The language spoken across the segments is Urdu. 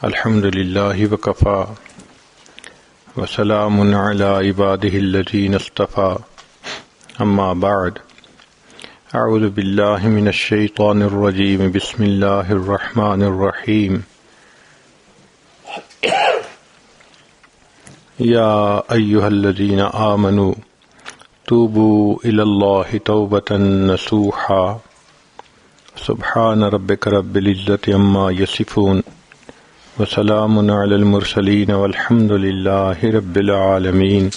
الحمد للہ وکفا وسلام علی عبادہ الذین اصطفا اما بعد اعوذ باللہ من الشیطان الرجیم بسم اللہ الرحمن الرحیم یا ایہا الذین آمنوا توبوا الی اللہ توبۃ نصوحا سبحان ربک رب العزۃ عما یصفون وسلام علی المرسلین والحمد للہ رب العالمین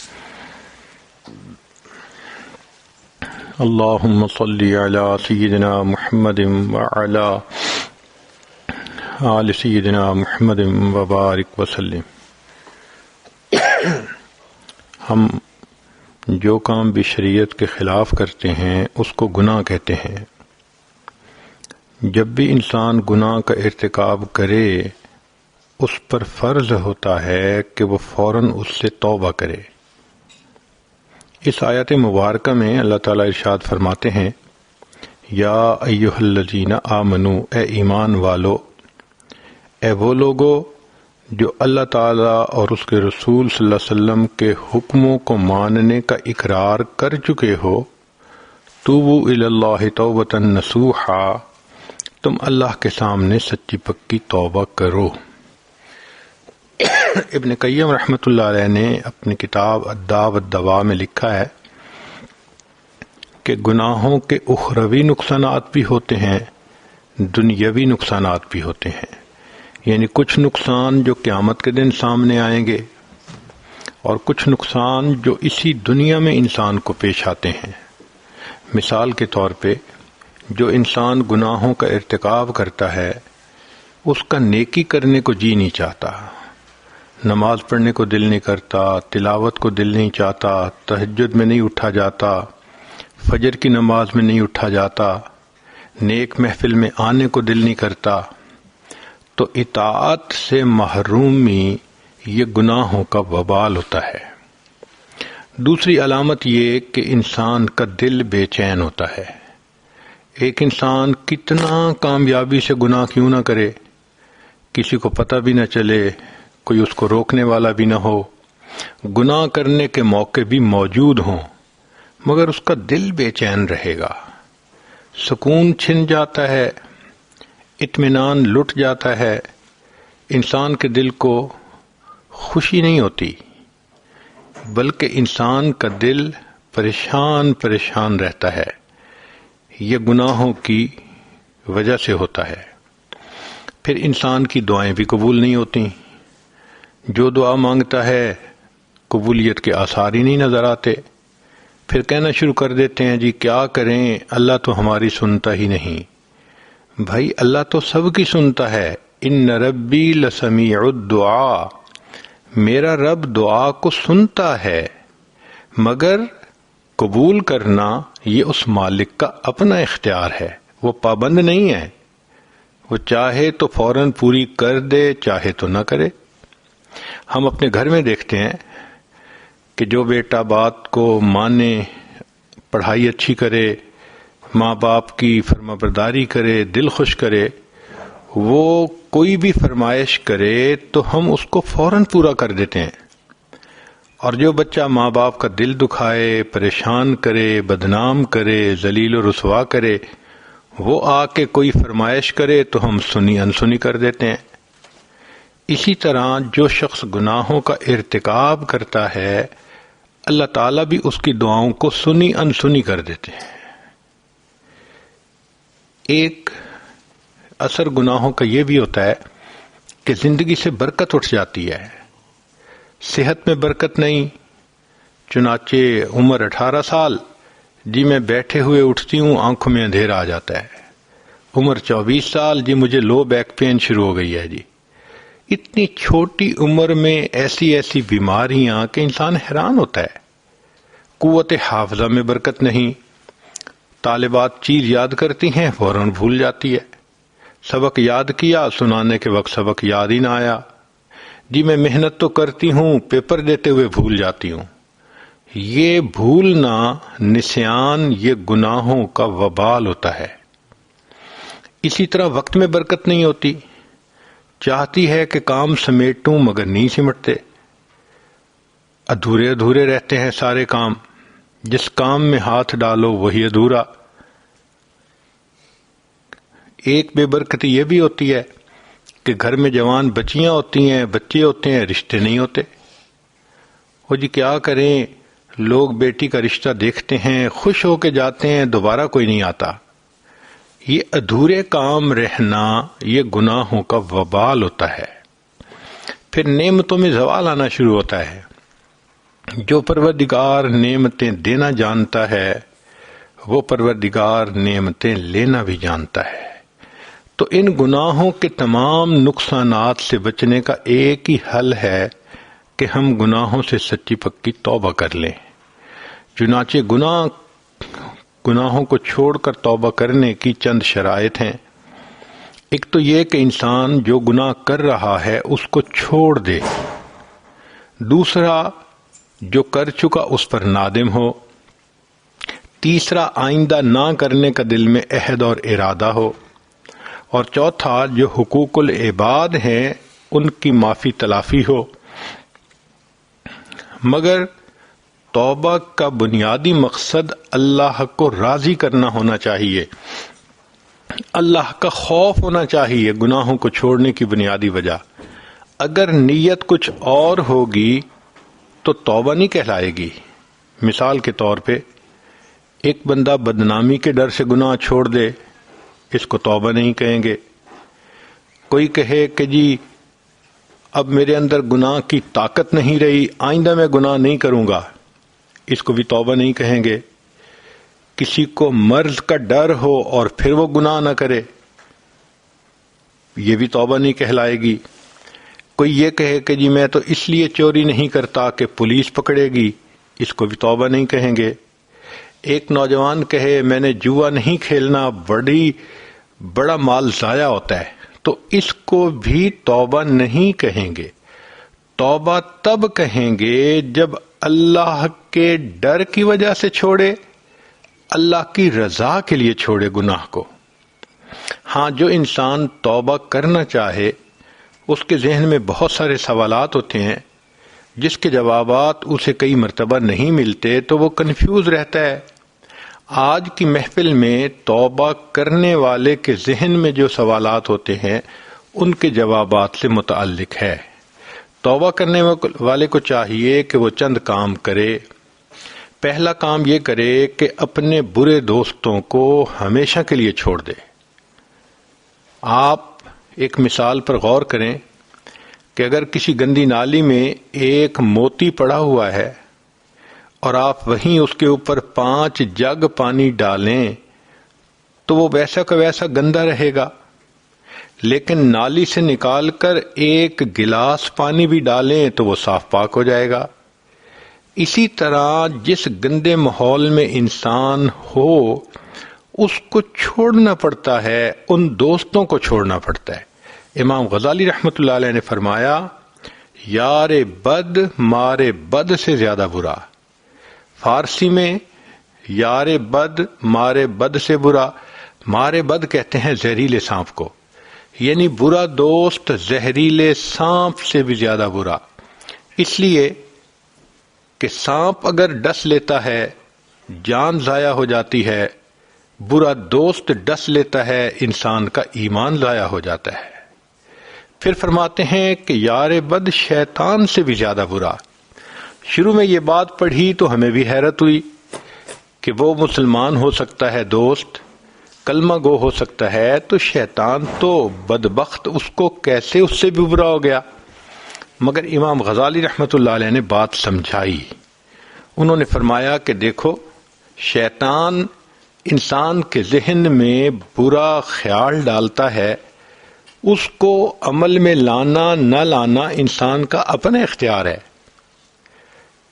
اللہم صلی علی سیدنا محمد وعلی آل سیدنا محمد وبارک وسلم۔ ہم جو کام بھی شریعت کے خلاف کرتے ہیں اس کو گناہ کہتے ہیں۔ جب بھی انسان گناہ کا ارتکاب کرے اس پر فرض ہوتا ہے کہ وہ فوراً اس سے توبہ کرے۔ اس آیت مبارکہ میں اللہ تعالیٰ ارشاد فرماتے ہیں، یا ایہا الذین آمنو، اے ایمان والو، اے وہ لوگو جو اللہ تعالیٰ اور اس کے رسول صلی اللہ علیہ وسلم کے حکموں کو ماننے کا اقرار کر چکے ہو، توبوا الی اللہ توبۃ نصوحا، تم اللہ کے سامنے سچی پکی توبہ کرو۔ ابن قیم رحمۃ اللہ علیہ نے اپنی کتاب الداء والدواء میں لکھا ہے کہ گناہوں کے اخروی نقصانات بھی ہوتے ہیں، دنیاوی نقصانات بھی ہوتے ہیں، یعنی کچھ نقصان جو قیامت کے دن سامنے آئیں گے اور کچھ نقصان جو اسی دنیا میں انسان کو پیش آتے ہیں۔ مثال کے طور پہ جو انسان گناہوں کا ارتکاب کرتا ہے اس کا نیکی کرنے کو جی نہیں چاہتا، نماز پڑھنے کو دل نہیں کرتا، تلاوت کو دل نہیں چاہتا، تہجد میں نہیں اٹھا جاتا، فجر کی نماز میں نہیں اٹھا جاتا، نیک محفل میں آنے کو دل نہیں کرتا، تو اطاعت سے محرومی یہ گناہوں کا وبال ہوتا ہے۔ دوسری علامت یہ کہ انسان کا دل بے چین ہوتا ہے۔ ایک انسان کتنا کامیابی سے گناہ کیوں نہ کرے، کسی کو پتہ بھی نہ چلے، کوئی اس کو روکنے والا بھی نہ ہو، گناہ کرنے کے موقع بھی موجود ہوں، مگر اس کا دل بے چین رہے گا، سکون چھن جاتا ہے، اطمینان لٹ جاتا ہے، انسان کے دل کو خوشی نہیں ہوتی، بلکہ انسان کا دل پریشان پریشان رہتا ہے۔ یہ گناہوں کی وجہ سے ہوتا ہے۔ پھر انسان کی دعائیں بھی قبول نہیں ہوتی، جو دعا مانگتا ہے قبولیت کے آثار ہی نہیں نظر آتے، پھر کہنا شروع کر دیتے ہیں جی کیا کریں، اللہ تو ہماری سنتا ہی نہیں۔ بھائی اللہ تو سب کی سنتا ہے، ان ربی لسمیع الدعاء، میرا رب دعا کو سنتا ہے، مگر قبول کرنا یہ اس مالک کا اپنا اختیار ہے، وہ پابند نہیں ہے، وہ چاہے تو فوراً پوری کر دے، چاہے تو نہ کرے۔ ہم اپنے گھر میں دیکھتے ہیں کہ جو بیٹا بات کو مانے، پڑھائی اچھی کرے، ماں باپ کی فرما برداری کرے، دل خوش کرے، وہ کوئی بھی فرمائش کرے تو ہم اس کو فوراً پورا کر دیتے ہیں، اور جو بچہ ماں باپ کا دل دکھائے، پریشان کرے، بدنام کرے، ذلیل و رسوا کرے، وہ آ کے کوئی فرمائش کرے تو ہم سنی انسنی کر دیتے ہیں۔ اسی طرح جو شخص گناہوں کا ارتکاب کرتا ہے اللہ تعالیٰ بھی اس کی دعاؤں کو سنی انسنی کر دیتے ہیں۔ ایک اثر گناہوں کا یہ بھی ہوتا ہے کہ زندگی سے برکت اٹھ جاتی ہے، صحت میں برکت نہیں، چنانچہ عمر 18 سال، جی میں بیٹھے ہوئے اٹھتی ہوں آنکھوں میں اندھیرا آ جاتا ہے، عمر 24 سال، جی مجھے لو بیک پین شروع ہو گئی ہے۔ جی اتنی چھوٹی عمر میں ایسی ایسی بیماریاں کہ انسان حیران ہوتا ہے۔ قوت حافظہ میں برکت نہیں، طالبات چیز یاد کرتی ہیں فوراً بھول جاتی ہے، سبق یاد کیا، سنانے کے وقت سبق یاد ہی نہ آیا، جی میں محنت تو کرتی ہوں، پیپر دیتے ہوئے بھول جاتی ہوں۔ یہ بھولنا، نسیان، یہ گناہوں کا وبال ہوتا ہے۔ اسی طرح وقت میں برکت نہیں ہوتی، چاہتی ہے کہ کام سمیٹوں مگر نہیں سمٹتے، ادھورے ادھورے رہتے ہیں سارے کام، جس کام میں ہاتھ ڈالو وہی ادھورا۔ ایک بے برکتی یہ بھی ہوتی ہے کہ گھر میں جوان بچیاں ہوتی ہیں، بچے ہوتے ہیں، رشتے نہیں ہوتے۔ وہ جی کیا کریں، لوگ بیٹی کا رشتہ دیکھتے ہیں، خوش ہو کے جاتے ہیں، دوبارہ کوئی نہیں آتا۔ یہ ادھورے کام رہنا یہ گناہوں کا وبال ہوتا ہے۔ پھر نعمتوں میں زوال آنا شروع ہوتا ہے۔ جو پروردگار نعمتیں دینا جانتا ہے وہ پروردگار نعمتیں لینا بھی جانتا ہے۔ تو ان گناہوں کے تمام نقصانات سے بچنے کا ایک ہی حل ہے کہ ہم گناہوں سے سچی پکی توبہ کر لیں۔ چنانچہ گناہوں کو چھوڑ کر توبہ کرنے کی چند شرائط ہیں۔ ایک تو یہ کہ انسان جو گناہ کر رہا ہے اس کو چھوڑ دے، دوسرا جو کر چکا اس پر نادم ہو، تیسرا آئندہ نہ کرنے کا دل میں عہد اور ارادہ ہو، اور چوتھا جو حقوق العباد ہیں ان کی معافی تلافی ہو۔ مگر توبہ کا بنیادی مقصد اللہ کو راضی کرنا ہونا چاہیے، اللہ کا خوف ہونا چاہیے گناہوں کو چھوڑنے کی بنیادی وجہ۔ اگر نیت کچھ اور ہوگی تو توبہ نہیں کہلائے گی۔ مثال کے طور پہ ایک بندہ بدنامی کے ڈر سے گناہ چھوڑ دے، اس کو توبہ نہیں کہیں گے۔ کوئی کہے کہ جی اب میرے اندر گناہ کی طاقت نہیں رہی، آئندہ میں گناہ نہیں کروں گا، اس کو بھی توبہ نہیں کہیں گے۔ کسی کو مرض کا ڈر ہو اور پھر وہ گناہ نہ کرے، یہ بھی توبہ نہیں کہلائے گی۔ کوئی یہ کہے کہ جی میں تو اس لیے چوری نہیں کرتا کہ پولیس پکڑے گی، اس کو بھی توبہ نہیں کہیں گے۔ ایک نوجوان کہے میں نے جوا نہیں کھیلنا، بڑا مال ضائع ہوتا ہے، تو اس کو بھی توبہ نہیں کہیں گے۔ توبہ تب کہیں گے جب اللہ کے ڈر کی وجہ سے چھوڑے، اللہ کی رضا کے لیے چھوڑے گناہ کو۔ ہاں، جو انسان توبہ کرنا چاہے اس کے ذہن میں بہت سارے سوالات ہوتے ہیں جس کے جوابات اسے کئی مرتبہ نہیں ملتے تو وہ کنفیوز رہتا ہے۔ آج کی محفل میں توبہ کرنے والے کے ذہن میں جو سوالات ہوتے ہیں ان کے جوابات سے متعلق ہے۔ توبہ کرنے والے کو چاہیے کہ وہ چند کام کرے۔ پہلا کام یہ کرے کہ اپنے برے دوستوں کو ہمیشہ کے لیے چھوڑ دے۔ آپ ایک مثال پر غور کریں کہ اگر کسی گندی نالی میں ایک موتی پڑا ہوا ہے اور آپ وہیں اس کے اوپر 5 جگ پانی ڈالیں تو وہ ویسا کا ویسا گندا رہے گا، لیکن نالی سے نکال کر 1 گلاس پانی بھی ڈالیں تو وہ صاف پاک ہو جائے گا۔ اسی طرح جس گندے ماحول میں انسان ہو اس کو چھوڑنا پڑتا ہے، ان دوستوں کو چھوڑنا پڑتا ہے۔ امام غزالی رحمۃ اللہ علیہ نے فرمایا یار بد مارے بد سے زیادہ برا۔ فارسی میں یار بد مارے بد سے برا، مارے بد کہتے ہیں زہریلے سانپ کو، یعنی برا دوست زہریلے سانپ سے بھی زیادہ برا۔ اس لیے کہ سانپ اگر ڈس لیتا ہے جان ضائع ہو جاتی ہے، برا دوست ڈس لیتا ہے انسان کا ایمان ضائع ہو جاتا ہے۔ پھر فرماتے ہیں کہ یار بد شیطان سے بھی زیادہ برا۔ شروع میں یہ بات پڑھی تو ہمیں بھی حیرت ہوئی کہ وہ مسلمان ہو سکتا ہے دوست، کلمہ گو ہو سکتا ہے، تو شیطان تو بدبخت اس کو کیسے اس سے بھی برا ہو گیا؟ مگر امام غزالی رحمۃ اللہ علیہ نے بات سمجھائی۔ انہوں نے فرمایا کہ دیکھو، شیطان انسان کے ذہن میں برا خیال ڈالتا ہے، اس کو عمل میں لانا نہ لانا انسان کا اپنا اختیار ہے،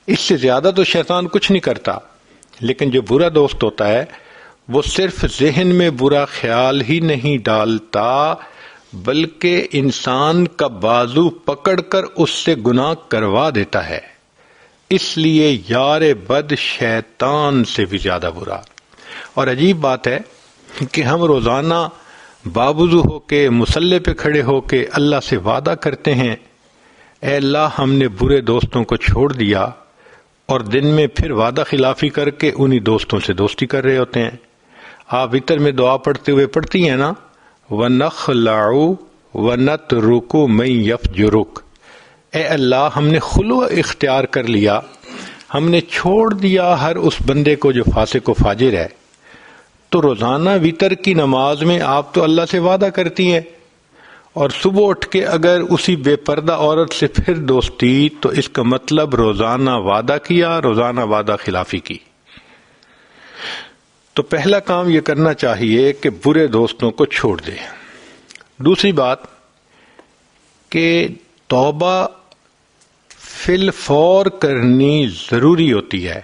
اس سے زیادہ تو شیطان کچھ نہیں کرتا۔ لیکن جو برا دوست ہوتا ہے وہ صرف ذہن میں برا خیال ہی نہیں ڈالتا بلکہ انسان کا بازو پکڑ کر اس سے گناہ کروا دیتا ہے۔ اس لیے یار بد شیطان سے بھی زیادہ برا۔ اور عجیب بات ہے کہ ہم روزانہ باوضو ہو کے مصلی پہ کھڑے ہو کے اللہ سے وعدہ کرتے ہیں، اے اللہ ہم نے برے دوستوں کو چھوڑ دیا، اور دن میں پھر وعدہ خلافی کر کے انہی دوستوں سے دوستی کر رہے ہوتے ہیں۔ آپ وتر میں دعا پڑھتے ہوئے پڑھتی ہیں نا، وَنَخْلَعُ وَنَتْرُكُ مَن يَفْجُرُكَ، اے اللہ ہم نے خلو اختیار کر لیا، ہم نے چھوڑ دیا ہر اس بندے کو جو فاسق و فاجر ہے۔ تو روزانہ وتر کی نماز میں آپ تو اللہ سے وعدہ کرتی ہیں، اور صبح اٹھ کے اگر اسی بے پردہ عورت سے پھر دوستی، تو اس کا مطلب روزانہ وعدہ کیا، روزانہ وعدہ خلافی کی۔ تو پہلا کام یہ کرنا چاہیے کہ برے دوستوں کو چھوڑ دے۔ دوسری بات کہ توبہ فی الفور کرنی ضروری ہوتی ہے۔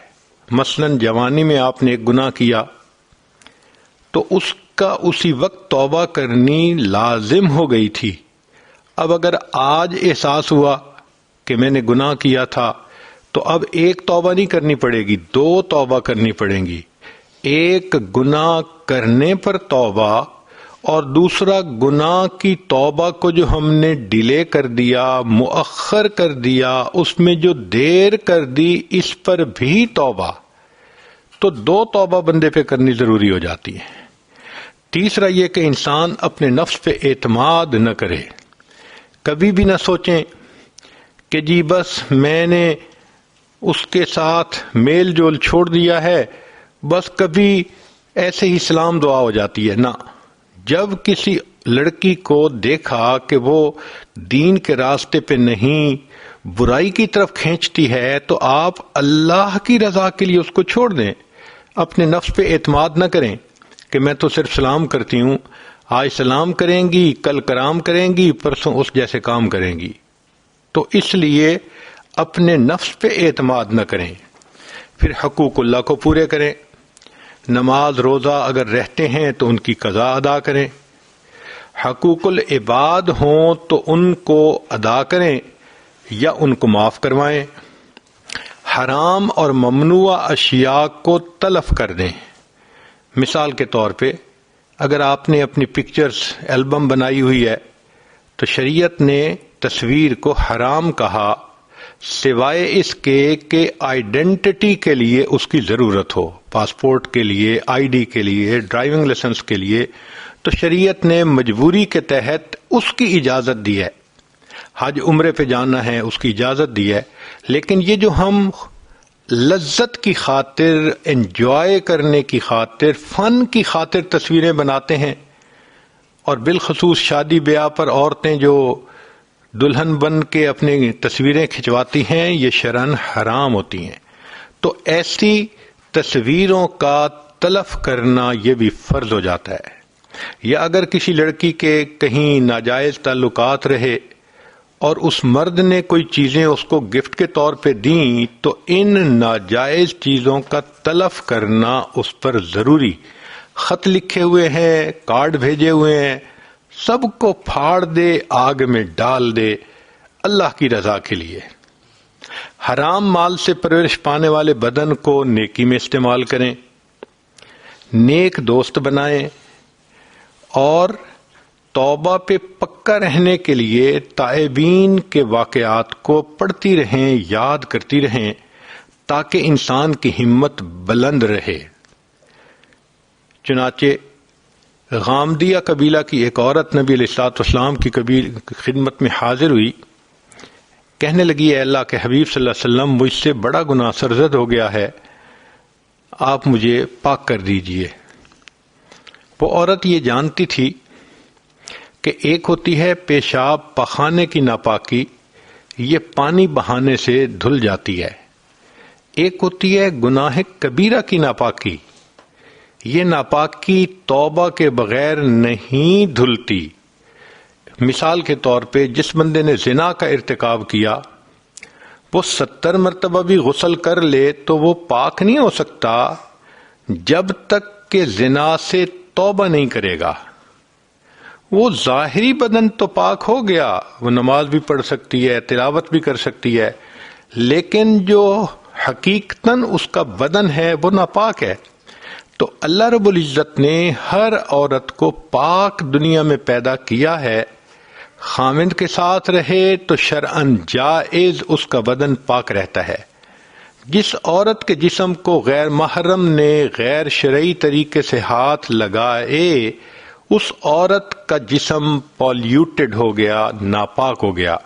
مثلا جوانی میں آپ نے ایک گناہ کیا تو اس کا اسی وقت توبہ کرنی لازم ہو گئی تھی۔ اب اگر آج احساس ہوا کہ میں نے گناہ کیا تھا تو اب ایک توبہ نہیں کرنی پڑے گی، دو توبہ کرنی پڑیں گی۔ ایک گناہ کرنے پر توبہ، اور دوسرا گناہ کی توبہ کو جو ہم نے ڈیلے کر دیا، مؤخر کر دیا، اس میں جو دیر کر دی، اس پر بھی توبہ۔ تو دو توبہ بندے پہ کرنی ضروری ہو جاتی ہے۔ تیسرا یہ کہ انسان اپنے نفس پہ اعتماد نہ کرے، کبھی بھی نہ سوچیں کہ جی بس میں نے اس کے ساتھ میل جول چھوڑ دیا ہے، بس کبھی ایسے ہی سلام دعا ہو جاتی ہے۔ نہ، جب کسی لڑکی کو دیکھا کہ وہ دین کے راستے پہ نہیں، برائی کی طرف کھینچتی ہے، تو آپ اللہ کی رضا کے لیے اس کو چھوڑ دیں۔ اپنے نفس پہ اعتماد نہ کریں کہ میں تو صرف سلام کرتی ہوں، آج سلام کریں گی، کل کرام کریں گی، پرسوں اس جیسے کام کریں گی۔ تو اس لیے اپنے نفس پہ اعتماد نہ کریں۔ پھر حقوق اللہ کو پورے کریں۔ نماز روزہ اگر رہتے ہیں تو ان کی قضا ادا کریں۔ حقوق العباد ہوں تو ان کو ادا کریں یا ان کو معاف کروائیں۔ حرام اور ممنوع اشیاء کو تلف کر دیں۔ مثال کے طور پہ اگر آپ نے اپنی پکچرز البم بنائی ہوئی ہے تو شریعت نے تصویر کو حرام کہا، سوائے اس کے کہ آئیڈینٹی کے لیے اس کی ضرورت ہو، پاسپورٹ کے لیے، آئی ڈی کے لیے، ڈرائیونگ لائسنس کے لیے، تو شریعت نے مجبوری کے تحت اس کی اجازت دی ہے۔ حج عمرے پہ جانا ہے اس کی اجازت دی ہے، لیکن یہ جو ہم لذت کی خاطر، انجوائے کرنے کی خاطر، فن کی خاطر تصویریں بناتے ہیں، اور بالخصوص شادی بیاہ پر عورتیں جو دلہن بن کے اپنی تصویریں کھنچواتی ہیں، یہ شرعاً حرام ہوتی ہیں۔ تو ایسی تصویروں کا تلف کرنا یہ بھی فرض ہو جاتا ہے۔ یا اگر کسی لڑکی کے کہیں ناجائز تعلقات رہے اور اس مرد نے کوئی چیزیں اس کو گفٹ کے طور پہ دیں، تو ان ناجائز چیزوں کا تلف کرنا اس پر ضروری۔ خط لکھے ہوئے ہیں، کارڈ بھیجے ہوئے ہیں، سب کو پھاڑ دے، آگ میں ڈال دے، اللہ کی رضا کے لیے۔ حرام مال سے پرورش پانے والے بدن کو نیکی میں استعمال کریں، نیک دوست بنائیں، اور توبہ پہ پکا رہنے کے لیے تائبین کے واقعات کو پڑھتی رہیں، یاد کرتی رہیں، تاکہ انسان کی ہمت بلند رہے۔ چنانچہ غامدیہ قبیلہ کی ایک عورت نبی علیہ الصلوۃ والسلام کی خدمت میں حاضر ہوئی، کہنے لگی اے اللہ کے حبیب صلی اللہ علیہ وسلم، مجھ سے بڑا گناہ سرزد ہو گیا ہے، آپ مجھے پاک کر دیجئے۔ وہ عورت یہ جانتی تھی کہ ایک ہوتی ہے پیشاب پخانے کی ناپاکی، یہ پانی بہانے سے دھل جاتی ہے، ایک ہوتی ہے گناہ کبیرہ کی ناپاکی، یہ ناپاکی توبہ کے بغیر نہیں دھلتی۔ مثال کے طور پہ جس بندے نے زنا کا ارتکاب کیا، وہ 70 مرتبہ بھی غسل کر لے تو وہ پاک نہیں ہو سکتا جب تک کہ زنا سے توبہ نہیں کرے گا۔ وہ ظاہری بدن تو پاک ہو گیا، وہ نماز بھی پڑھ سکتی ہے، تلاوت بھی کر سکتی ہے، لیکن جو حقیقتاً اس کا بدن ہے وہ ناپاک ہے۔ تو اللہ رب العزت نے ہر عورت کو پاک دنیا میں پیدا کیا ہے، خاوند کے ساتھ رہے تو شرعاً جائز اس کا بدن پاک رہتا ہے۔ جس عورت کے جسم کو غیر محرم نے غیر شرعی طریقے سے ہاتھ لگائے، اس عورت کا جسم پولیوٹڈ ہو گیا، ناپاک ہو گیا۔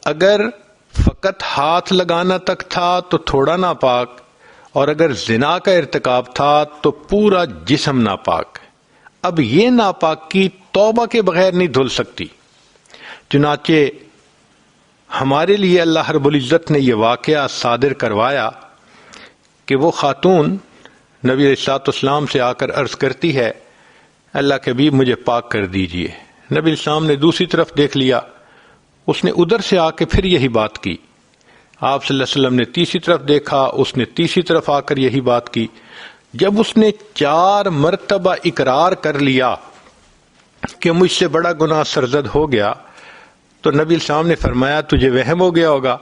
اگر فقط ہاتھ لگانا تک تھا تو تھوڑا ناپاک، اور اگر زنا کا ارتکاب تھا تو پورا جسم ناپاک۔ اب یہ ناپاکی توبہ کے بغیر نہیں دھل سکتی۔ چنانچہ ہمارے لیے اللہ رب العزت نے یہ واقعہ صادر کروایا کہ وہ خاتون نبی علیہ السلام سے آ کر عرض کرتی ہے، اللہ کے حبیب مجھے پاک کر دیجئے۔ نبی علیہ السلام نے دوسری طرف دیکھ لیا، اس نے ادھر سے آ کے پھر یہی بات کی۔ آپ صلی اللہ علیہ وسلم نے تیسری طرف دیکھا، اس نے تیسری طرف آ کر یہی بات کی۔ جب اس نے 4 مرتبہ اقرار کر لیا کہ مجھ سے بڑا گناہ سرزد ہو گیا، تو نبی السلام نے فرمایا تجھے وہم ہو گیا ہوگا۔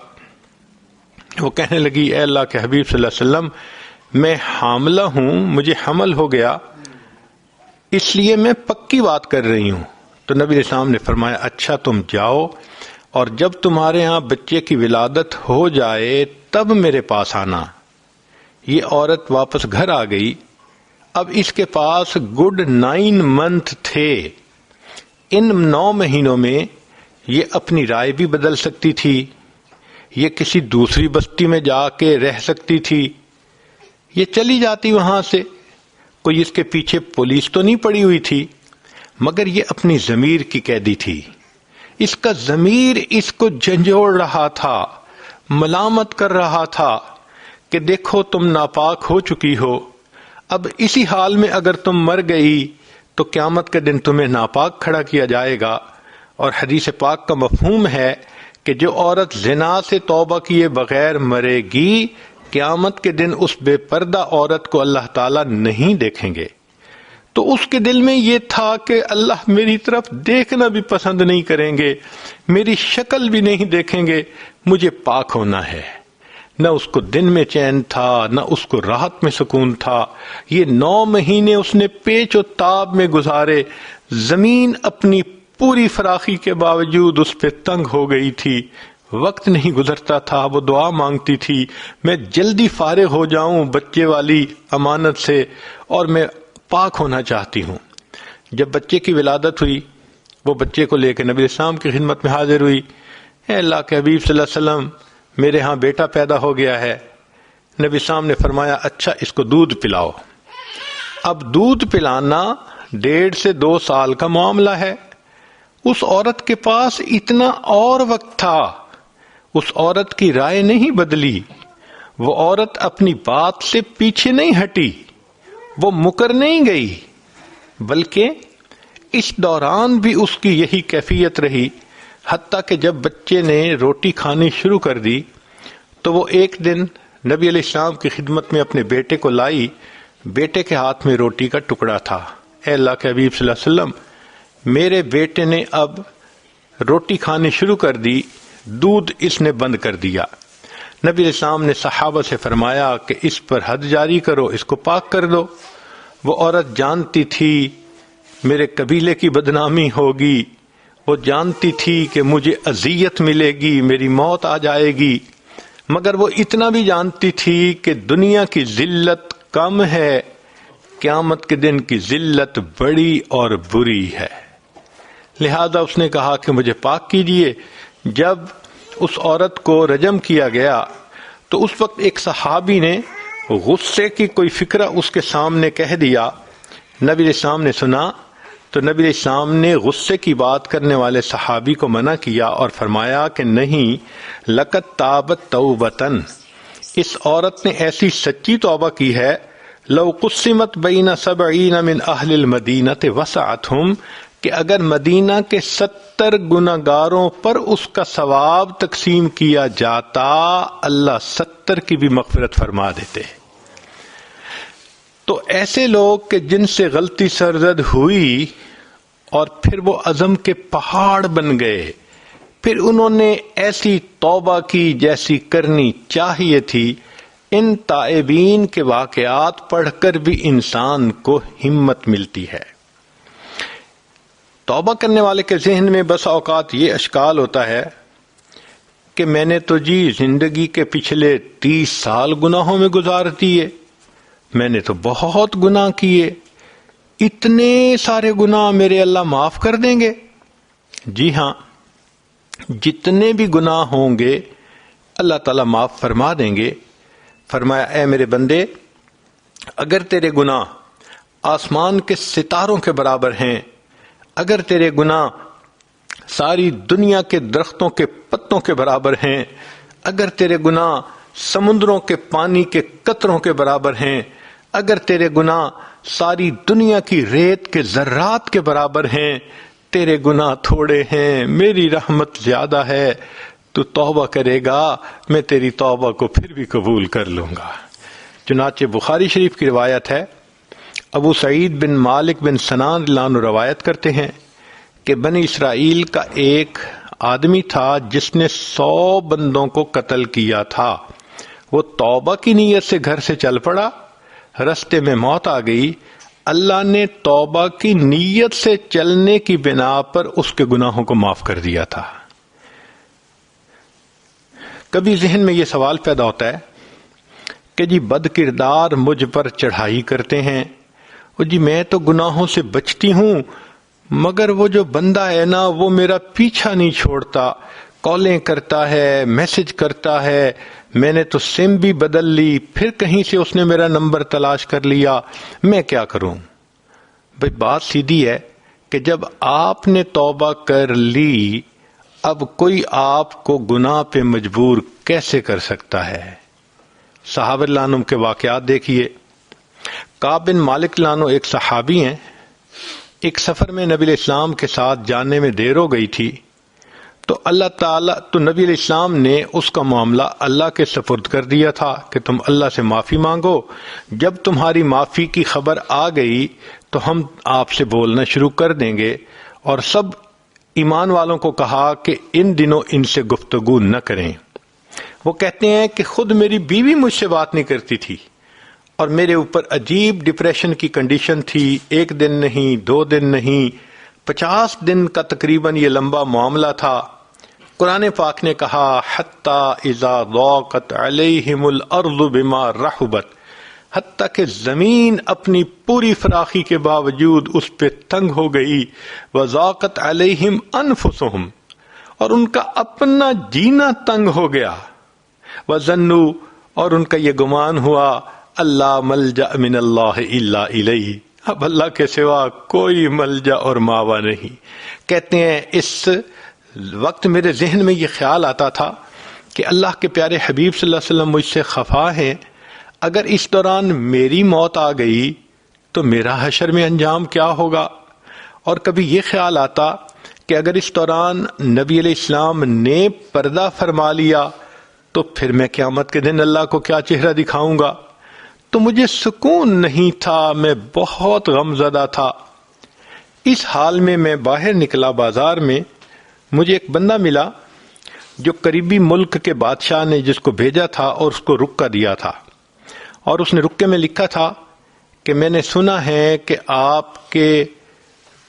وہ کہنے لگی اے اللہ کے حبیب صلی اللہ علیہ وسلم، میں حاملہ ہوں، مجھے حمل ہو گیا، اس لیے میں پکی بات کر رہی ہوں۔ تو نبی السلام نے فرمایا اچھا تم جاؤ، اور جب تمہارے ہاں بچے کی ولادت ہو جائے تب میرے پاس آنا۔ یہ عورت واپس گھر آ گئی۔ اب اس کے پاس گڈ 9 منتھ تھے۔ ان 9 مہینوں میں یہ اپنی رائے بھی بدل سکتی تھی، یہ کسی دوسری بستی میں جا کے رہ سکتی تھی، یہ چلی جاتی وہاں سے، کوئی اس کے پیچھے پولیس تو نہیں پڑی ہوئی تھی، مگر یہ اپنی ضمیر کی قیدی تھی۔ اس کا ضمیر اس کو جھنجھوڑ رہا تھا، ملامت کر رہا تھا کہ دیکھو تم ناپاک ہو چکی ہو، اب اسی حال میں اگر تم مر گئی تو قیامت کے دن تمہیں ناپاک کھڑا کیا جائے گا۔ اور حدیث پاک کا مفہوم ہے کہ جو عورت زنا سے توبہ کیے بغیر مرے گی، قیامت کے دن اس بے پردہ عورت کو اللہ تعالیٰ نہیں دیکھیں گے۔ تو اس کے دل میں یہ تھا کہ اللہ میری طرف دیکھنا بھی پسند نہیں کریں گے، میری شکل بھی نہیں دیکھیں گے، مجھے پاک ہونا ہے۔ نہ اس کو دن میں چین تھا، نہ اس کو راحت میں سکون تھا۔ یہ 9 مہینے اس نے پیچ و تاب میں گزارے، زمین اپنی پوری فراخی کے باوجود اس پہ تنگ ہو گئی تھی، وقت نہیں گزرتا تھا، وہ دعا مانگتی تھی میں جلدی فارغ ہو جاؤں بچے والی امانت سے، اور میں پاک ہونا چاہتی ہوں۔ جب بچے کی ولادت ہوئی، وہ بچے کو لے کے نبی السلام کی خدمت میں حاضر ہوئی۔ اے اللہ کے حبیب صلی اللہ علیہ وسلم، میرے ہاں بیٹا پیدا ہو گیا ہے۔ نبی السلام نے فرمایا اچھا اس کو دودھ پلاؤ۔ اب دودھ پلانا 1.5 سے 2 سال کا معاملہ ہے۔ اس عورت کے پاس اتنا اور وقت تھا، اس عورت کی رائے نہیں بدلی، وہ عورت اپنی بات سے پیچھے نہیں ہٹی، وہ مکر نہیں گئی، بلکہ اس دوران بھی اس کی یہی کیفیت رہی، حتیٰ کہ جب بچے نے روٹی کھانی شروع کر دی تو وہ ایک دن نبی علیہ السلام کی خدمت میں اپنے بیٹے کو لائی۔ بیٹے کے ہاتھ میں روٹی کا ٹکڑا تھا۔ اے اللہ کے حبیب صلی اللہ علیہ وسلم، میرے بیٹے نے اب روٹی کھانی شروع کر دی، دودھ اس نے بند کر دیا۔ نبی علیہ السلام نے صحابہ سے فرمایا کہ اس پر حد جاری کرو، اس کو پاک کر دو۔ وہ عورت جانتی تھی میرے قبیلے کی بدنامی ہوگی، وہ جانتی تھی کہ مجھے اذیت ملے گی، میری موت آ جائے گی، مگر وہ اتنا بھی جانتی تھی کہ دنیا کی ذلت کم ہے، قیامت کے دن کی ذلت بڑی اور بری ہے۔ لہذا اس نے کہا کہ مجھے پاک کیجئے۔ جب اس عورت کو رجم کیا گیا تو اس وقت ایک صحابی نے غصے کی کوئی فکرہ اس کے سامنے کہہ دیا۔ نبی علیہ السلام نے سنا تو نبی علیہ السلام نے غصے کی بات کرنے والے صحابی کو منع کیا اور فرمایا کہ نہیں، لقد تابت توبتن، اس عورت نے ایسی سچی توبہ کی ہے، لو قسمت بین 70 من اہل المدینہ وسعتہم، کہ اگر مدینہ کے 70 گناہگاروں پر اس کا ثواب تقسیم کیا جاتا، اللہ 70 کی بھی مغفرت فرما دیتے۔ تو ایسے لوگ کہ جن سے غلطی سرزد ہوئی اور پھر وہ عزم کے پہاڑ بن گئے، پھر انہوں نے ایسی توبہ کی جیسی کرنی چاہیے تھی، ان تائبین کے واقعات پڑھ کر بھی انسان کو ہمت ملتی ہے۔ توبہ کرنے والے کے ذہن میں بس اوقات یہ اشکال ہوتا ہے کہ میں نے تو جی زندگی کے پچھلے 30 سال گناہوں میں گزار دیے، میں نے تو بہت گناہ کیے، اتنے سارے گناہ میرے اللہ معاف کر دیں گے؟ جی ہاں، جتنے بھی گناہ ہوں گے اللہ تعالیٰ معاف فرما دیں گے۔ فرمایا اے میرے بندے، اگر تیرے گناہ آسمان کے ستاروں کے برابر ہیں، اگر تیرے گناہ ساری دنیا کے درختوں کے پتوں کے برابر ہیں، اگر تیرے گناہ سمندروں کے پانی کے قطروں کے برابر ہیں، اگر تیرے گناہ ساری دنیا کی ریت کے ذرات کے برابر ہیں، تیرے گناہ تھوڑے ہیں، میری رحمت زیادہ ہے، تو توبہ کرے گا، میں تیری توبہ کو پھر بھی قبول کر لوں گا۔ چنانچہ بخاری شریف کی روایت ہے، ابو سعید بن مالک بن سنان رضی اللہ عنہ روایت کرتے ہیں کہ بنی اسرائیل کا ایک آدمی تھا جس نے 100 بندوں کو قتل کیا تھا۔ وہ توبہ کی نیت سے گھر سے چل پڑا، رستے میں موت آ گئی، اللہ نے توبہ کی نیت سے چلنے کی بنا پر اس کے گناہوں کو معاف کر دیا تھا۔ کبھی ذہن میں یہ سوال پیدا ہوتا ہے کہ جی بد کردار مجھ پر چڑھائی کرتے ہیں، اور جی میں تو گناہوں سے بچتی ہوں، مگر وہ جو بندہ ہے نا وہ میرا پیچھا نہیں چھوڑتا، کالیں کرتا ہے، میسج کرتا ہے، میں نے تو سم بھی بدل لی، پھر کہیں سے اس نے میرا نمبر تلاش کر لیا، میں کیا کروں؟ بھئی بات سیدھی ہے کہ جب آپ نے توبہ کر لی، اب کوئی آپ کو گناہ پہ مجبور کیسے کر سکتا ہے؟ صحابہ رضی اللہ عنہم کے واقعات دیکھیے۔ کعب بن مالک رضی اللہ عنہ ایک صحابی ہیں، ایک سفر میں نبی علیہ السلام کے ساتھ جانے میں دیر ہو گئی تھی، تو نبی علیہ السلام نے اس کا معاملہ اللہ کے سپرد کر دیا تھا کہ تم اللہ سے معافی مانگو، جب تمہاری معافی کی خبر آ گئی تو ہم آپ سے بولنا شروع کر دیں گے، اور سب ایمان والوں کو کہا کہ ان دنوں ان سے گفتگو نہ کریں۔ وہ کہتے ہیں کہ خود میری بیوی مجھ سے بات نہیں کرتی تھی، اور میرے اوپر عجیب ڈپریشن کی کنڈیشن تھی، 1 دن نہیں، 2 دن نہیں، 50 دن کا تقریباً یہ لمبا معاملہ تھا۔ قرآن پاک نے کہا حتی اذا ضاقت علیہم الارض بما رحبت، حتیٰ کہ زمین اپنی پوری فراخی کے باوجود اس پہ تنگ ہو گئی، وضاقت علیہم انفسہم، اور ان کا اپنا جینا تنگ ہو گیا، وظنوا، اور ان کا یہ گمان ہوا، اللہ ملجأ من اللہ الا الیہ، اب اللہ کے سوا کوئی ملجا اور ماوا نہیں۔ کہتے ہیں اس وقت میرے ذہن میں یہ خیال آتا تھا کہ اللہ کے پیارے حبیب صلی اللہ علیہ وسلم مجھ سے خفا ہیں، اگر اس دوران میری موت آ گئی تو میرا حشر میں انجام کیا ہوگا؟ اور کبھی یہ خیال آتا کہ اگر اس دوران نبی علیہ السلام نے پردہ فرما لیا تو پھر میں قیامت کے دن اللہ کو کیا چہرہ دکھاؤں گا؟ تو مجھے سکون نہیں تھا، میں بہت غم زدہ تھا۔ اس حال میں میں باہر نکلا بازار میں، مجھے ایک بندہ ملا جو قریبی ملک کے بادشاہ نے جس کو بھیجا تھا اور اس کو رکہ دیا تھا، اور اس نے رکے میں لکھا تھا کہ میں نے سنا ہے کہ آپ کے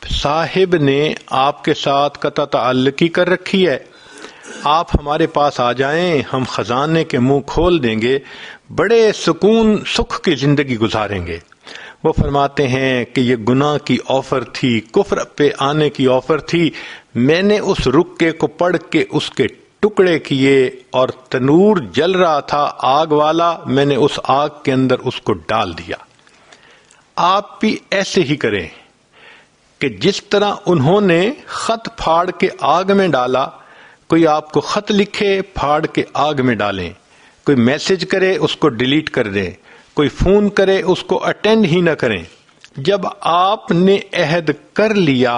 صاحب نے آپ کے ساتھ قطع تعلقی کر رکھی ہے، آپ ہمارے پاس آ جائیں، ہم خزانے کے منہ کھول دیں گے، بڑے سکون سکھ کی زندگی گزاریں گے۔ وہ فرماتے ہیں کہ یہ گناہ کی آفر تھی، کفر پہ آنے کی آفر تھی، میں نے اس رکے کو پڑھ کے اس کے ٹکڑے کیے، اور تنور جل رہا تھا آگ والا، میں نے اس آگ کے اندر اس کو ڈال دیا۔ آپ بھی ایسے ہی کریں کہ جس طرح انہوں نے خط پھاڑ کے آگ میں ڈالا، کوئی آپ کو خط لکھے پھاڑ کے آگ میں ڈالیں، کوئی میسج کرے اس کو ڈیلیٹ کر دیں، کوئی فون کرے اس کو اٹینڈ ہی نہ کریں۔ جب آپ نے عہد کر لیا،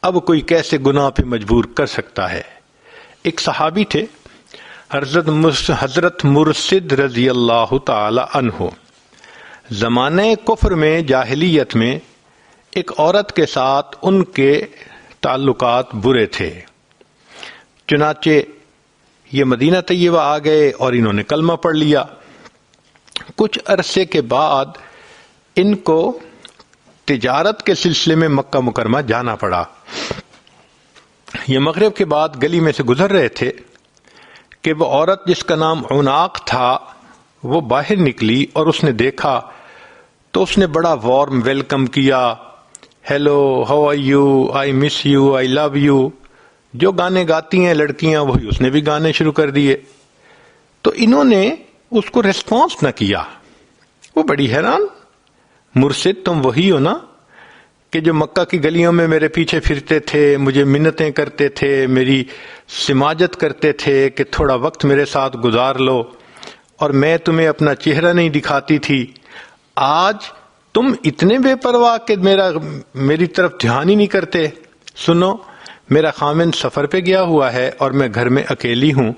اب کوئی کیسے گناہ پہ مجبور کر سکتا ہے؟ ایک صحابی تھے حضرت مرشد رضی اللہ تعالی عنہ، زمانہ کفر میں، جاہلیت میں ایک عورت کے ساتھ ان کے تعلقات برے تھے، چنانچہ یہ مدینہ طیبہ آ گئے اور انہوں نے کلمہ پڑھ لیا۔ کچھ عرصے کے بعد ان کو تجارت کے سلسلے میں مکہ مکرمہ جانا پڑا۔ یہ مغرب کے بعد گلی میں سے گزر رہے تھے کہ وہ عورت جس کا نام عناق تھا وہ باہر نکلی اور اس نے دیکھا تو اس نے بڑا وارم ویلکم کیا، hello how are you, I miss you, I love you, جو گانے گاتی ہیں لڑکیاں وہی اس نے بھی گانے شروع کر دیے۔ تو انہوں نے اس کو ریسپانس نہ کیا۔ وہ بڑی حیران، مرشد تم وہی ہو نا کہ جو مکہ کی گلیوں میں میرے پیچھے پھرتے تھے، مجھے منتیں کرتے تھے، میری سماجت کرتے تھے کہ تھوڑا وقت میرے ساتھ گزار لو، اور میں تمہیں اپنا چہرہ نہیں دکھاتی تھی۔ آج تم اتنے بے پرواہ کہ میری طرف دھیان ہی نہیں کرتے۔ سنو، میرا خامند سفر پہ گیا ہوا ہے اور میں گھر میں اکیلی ہوں،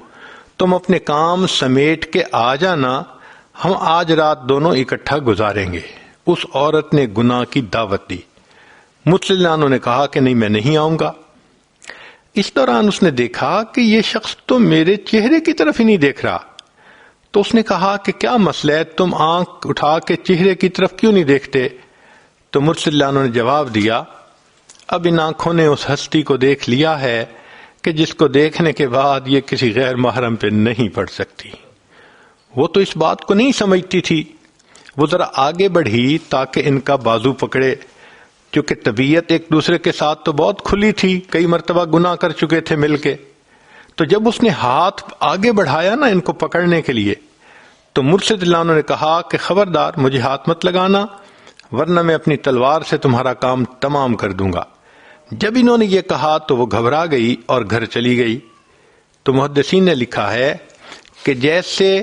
تم اپنے کام سمیٹ کے آ جانا، ہم آج رات دونوں اکٹھا گزاریں گے۔ اس عورت نے گناہ کی دعوت دی۔ مسلمانوں نے کہا کہ نہیں، میں نہیں آؤں گا۔ اس دوران اس نے دیکھا کہ یہ شخص تو میرے چہرے کی طرف ہی نہیں دیکھ رہا، تو اس نے کہا کہ کیا مسئلہ ہے، تم آنکھ اٹھا کے چہرے کی طرف کیوں نہیں دیکھتے؟ تو مسلمانوں نے جواب دیا، اب ان آنکھوں نے اس ہستی کو دیکھ لیا ہے کہ جس کو دیکھنے کے بعد یہ کسی غیر محرم پہ نہیں پڑ سکتی۔ وہ تو اس بات کو نہیں سمجھتی تھی۔ وہ ذرا آگے بڑھی تاکہ ان کا بازو پکڑے، کیونکہ طبیعت ایک دوسرے کے ساتھ تو بہت کھلی تھی، کئی مرتبہ گناہ کر چکے تھے مل کے۔ تو جب اس نے ہاتھ آگے بڑھایا نا ان کو پکڑنے کے لیے، تو مرشد اللہ عنہ نے کہا کہ خبردار مجھے ہاتھ مت لگانا، ورنہ میں اپنی تلوار سے تمہارا کام تمام کر دوں گا۔ جب انہوں نے یہ کہا تو وہ گھبرا گئی اور گھر چلی گئی۔ تو محدثین نے لکھا ہے کہ جیسے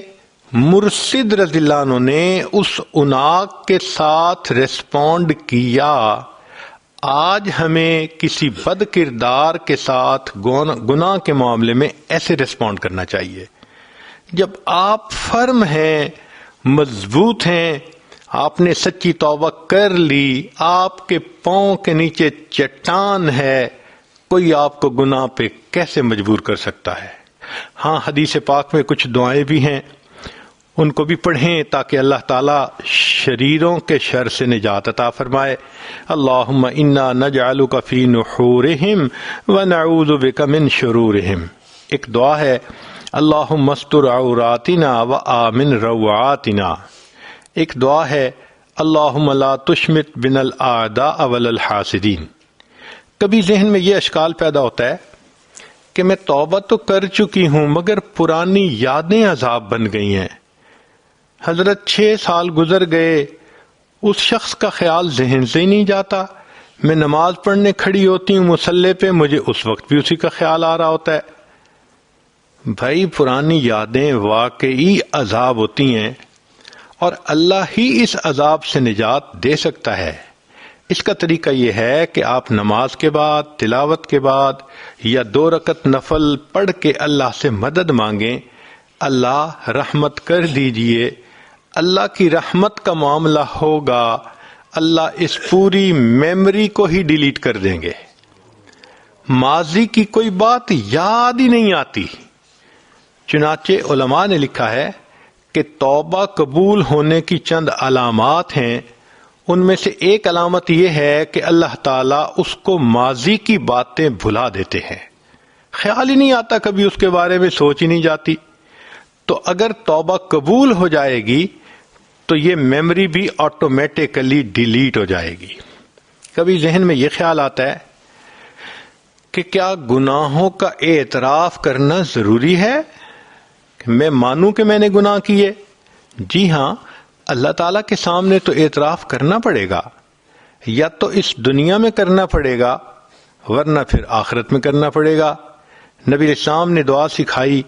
مرشد رضی اللہ عنہ نے اس عناق کے ساتھ ریسپونڈ کیا، آج ہمیں کسی بد کردار کے ساتھ گناہ کے معاملے میں ایسے ریسپونڈ کرنا چاہیے۔ جب آپ فرم ہیں، مضبوط ہیں، آپ نے سچی توبہ کر لی، آپ کے پاؤں کے نیچے چٹان ہے، کوئی آپ کو گناہ پہ کیسے مجبور کر سکتا ہے؟ ہاں، حدیث پاک میں کچھ دعائیں بھی ہیں، ان کو بھی پڑھیں تاکہ اللہ تعالیٰ شریروں کے شر سے نجات عطا فرمائے۔ اللہم انا نجعلک فی نحورہم ونعوذ بک من شرورہم۔ ایک دعا ہے، اللہم استر عوراتنا وآمن روعاتنا۔ ایک دعا ہے، اللہم لا تشمت بنا الاعداء ولا الحاسدین۔ کبھی ذہن میں یہ اشکال پیدا ہوتا ہے کہ میں توبہ تو کر چکی ہوں مگر پرانی یادیں عذاب بن گئی ہیں۔ حضرت 6 سال گزر گئے، اس شخص کا خیال ذہن سے ہی نہیں جاتا۔ میں نماز پڑھنے کھڑی ہوتی ہوں مصلی پہ، مجھے اس وقت بھی اسی کا خیال آ رہا ہوتا ہے۔ بھائی، پرانی یادیں واقعی عذاب ہوتی ہیں، اور اللہ ہی اس عذاب سے نجات دے سکتا ہے۔ اس کا طریقہ یہ ہے کہ آپ نماز کے بعد، تلاوت کے بعد یا 2 رکعت نفل پڑھ کے اللہ سے مدد مانگیں، اللہ رحمت کر دیجئے۔ اللہ کی رحمت کا معاملہ ہوگا، اللہ اس پوری میموری کو ہی ڈیلیٹ کر دیں گے۔ ماضی کی کوئی بات یاد ہی نہیں آتی۔ چنانچہ علماء نے لکھا ہے کہ توبہ قبول ہونے کی چند علامات ہیں، ان میں سے ایک علامت یہ ہے کہ اللہ تعالیٰ اس کو ماضی کی باتیں بھلا دیتے ہیں، خیال ہی نہیں آتا، کبھی اس کے بارے میں سوچ ہی نہیں جاتی۔ تو اگر توبہ قبول ہو جائے گی تو یہ میموری بھی آٹومیٹیکلی ڈیلیٹ ہو جائے گی۔ کبھی ذہن میں یہ خیال آتا ہے کہ کیا گناہوں کا اعتراف کرنا ضروری ہے؟ کہ میں مانوں کہ میں نے گناہ کیے؟ جی ہاں، اللہ تعالیٰ کے سامنے تو اعتراف کرنا پڑے گا، یا تو اس دنیا میں کرنا پڑے گا ورنہ پھر آخرت میں کرنا پڑے گا۔ نبی اسلام نے دعا سکھائی،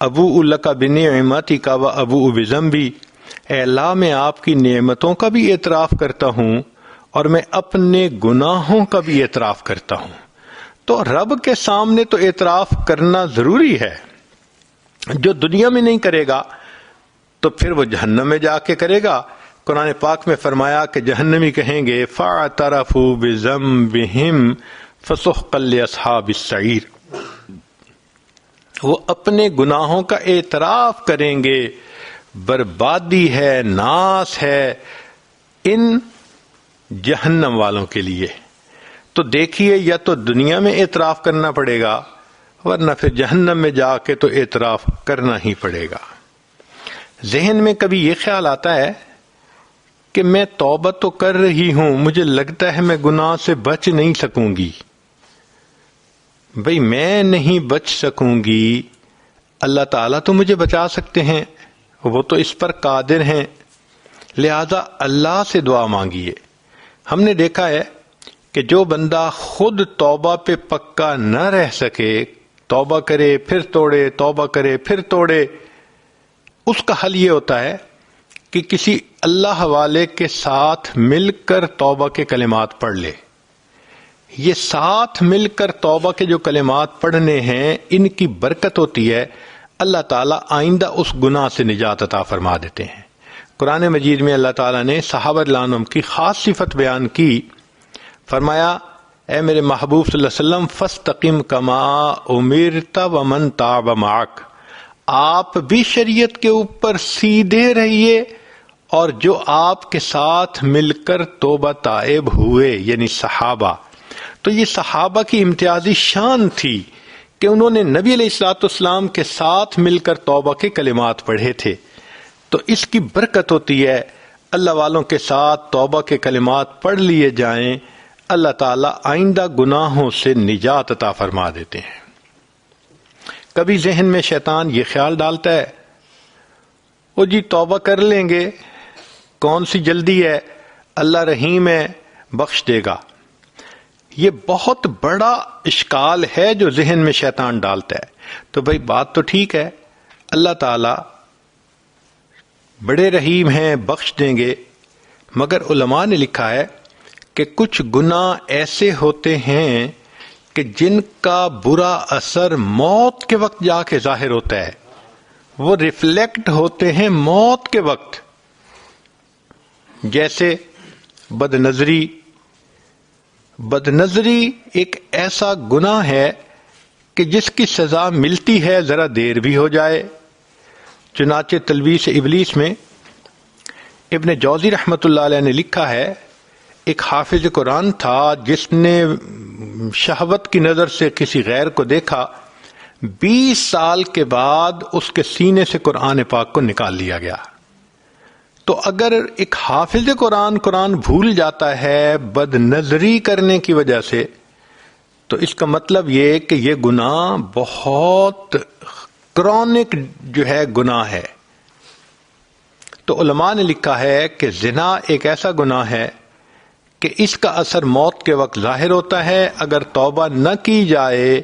ابوء لک بنعمتک و ابوء بذنبی، اے اللہ میں آپ کی نعمتوں کا بھی اعتراف کرتا ہوں اور میں اپنے گناہوں کا بھی اعتراف کرتا ہوں۔ تو رب کے سامنے تو اعتراف کرنا ضروری ہے۔ جو دنیا میں نہیں کرے گا تو پھر وہ جہنم میں جا کے کرے گا۔ قرآن پاک میں فرمایا کہ جہنمی کہیں گے فَاعْتَرَفُوا بِذَنبِهِمْ فَسُحْقًا لِّأَصْحَابِ السَّعِيرِ، وہ اپنے گناہوں کا اعتراف کریں گے، بربادی ہے، ناس ہے ان جہنم والوں کے لیے۔ تو دیکھیے، یا تو دنیا میں اعتراف کرنا پڑے گا، ورنہ پھر جہنم میں جا کے تو اعتراف کرنا ہی پڑے گا۔ ذہن میں کبھی یہ خیال آتا ہے کہ میں توبہ تو کر رہی ہوں، مجھے لگتا ہے میں گناہ سے بچ نہیں سکوں گی۔ بھئی میں نہیں بچ سکوں گی، اللہ تعالیٰ تو مجھے بچا سکتے ہیں، وہ تو اس پر قادر ہیں، لہذا اللہ سے دعا مانگیے۔ ہم نے دیکھا ہے کہ جو بندہ خود توبہ پہ پکا نہ رہ سکے، توبہ کرے پھر توڑے، توبہ کرے پھر توڑے، اس کا حل یہ ہوتا ہے کہ کسی اللہ والے کے ساتھ مل کر توبہ کے کلمات پڑھ لے۔ یہ ساتھ مل کر توبہ کے جو کلمات پڑھنے ہیں، ان کی برکت ہوتی ہے، اللہ تعالیٰ آئندہ اس گناہ سے نجات عطا فرما دیتے ہیں۔ قرآن مجید میں اللہ تعالیٰ نے صحابہ رضی اللہ عنہم کی خاص صفت بیان کی، فرمایا اے میرے محبوب صلی اللہ علیہ وسلم فاستقم کما امرت ومن تاب معک، آپ بھی شریعت کے اوپر سیدھے رہیے، اور جو آپ کے ساتھ مل کر توبہ تائب ہوئے یعنی صحابہ۔ تو یہ صحابہ کی امتیازی شان تھی کہ انہوں نے نبی علیہ الصلوۃ والسلام کے ساتھ مل کر توبہ کے کلمات پڑھے تھے۔ تو اس کی برکت ہوتی ہے، اللہ والوں کے ساتھ توبہ کے کلمات پڑھ لیے جائیں، اللہ تعالیٰ آئندہ گناہوں سے نجات عطا فرما دیتے ہیں۔ کبھی ذہن میں شیطان یہ خیال ڈالتا ہے، وہ جی توبہ کر لیں گے، کون سی جلدی ہے، اللہ رحیم ہے، بخش دے گا۔ یہ بہت بڑا اشکال ہے جو ذہن میں شیطان ڈالتا ہے۔ تو بھائی بات تو ٹھیک ہے، اللہ تعالیٰ بڑے رحیم ہیں، بخش دیں گے، مگر علماء نے لکھا ہے کہ کچھ گناہ ایسے ہوتے ہیں کہ جن کا برا اثر موت کے وقت جا کے ظاہر ہوتا ہے، وہ ریفلیکٹ ہوتے ہیں موت کے وقت، جیسے بد نظری۔ بد نظری ایک ایسا گناہ ہے کہ جس کی سزا ملتی ہے ذرا دیر بھی ہو جائے۔ چنانچہ تلبیس ابلیس میں ابن جوزی رحمۃ اللہ علیہ نے لکھا ہے، ایک حافظ قرآن تھا جس نے شہوت کی نظر سے کسی غیر کو دیکھا، 20 سال کے بعد اس کے سینے سے قرآن پاک کو نکال لیا گیا۔ تو اگر ایک حافظ قرآن بھول جاتا ہے بد نظری کرنے کی وجہ سے، تو اس کا مطلب یہ کہ یہ گناہ بہت کرونک جو ہے گناہ ہے۔ تو علماء نے لکھا ہے کہ زنا ایک ایسا گناہ ہے کہ اس کا اثر موت کے وقت ظاہر ہوتا ہے، اگر توبہ نہ کی جائے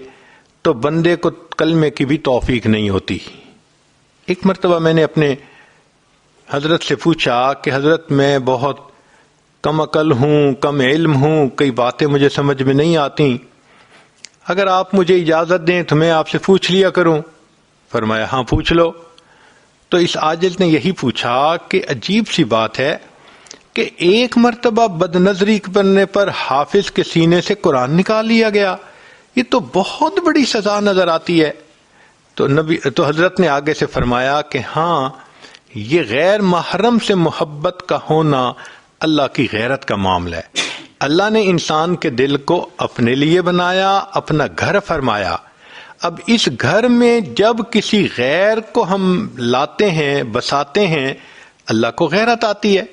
تو بندے کو کلمے کی بھی توفیق نہیں ہوتی۔ ایک مرتبہ میں نے اپنے حضرت سے پوچھا کہ حضرت میں بہت کم عقل ہوں، کم علم ہوں، کئی باتیں مجھے سمجھ میں نہیں آتی، اگر آپ مجھے اجازت دیں تو میں آپ سے پوچھ لیا کروں۔ فرمایا ہاں پوچھ لو۔ تو اس عاجز نے یہی پوچھا کہ عجیب سی بات ہے کہ ایک مرتبہ بد نظری کرنے پر حافظ کے سینے سے قرآن نکال لیا گیا، یہ تو بہت بڑی سزا نظر آتی ہے۔ تو حضرت نے آگے سے فرمایا کہ ہاں، یہ غیر محرم سے محبت کا ہونا اللہ کی غیرت کا معاملہ ہے۔ اللہ نے انسان کے دل کو اپنے لیے بنایا، اپنا گھر فرمایا۔ اب اس گھر میں جب کسی غیر کو ہم لاتے ہیں، بساتے ہیں، اللہ کو غیرت آتی ہے۔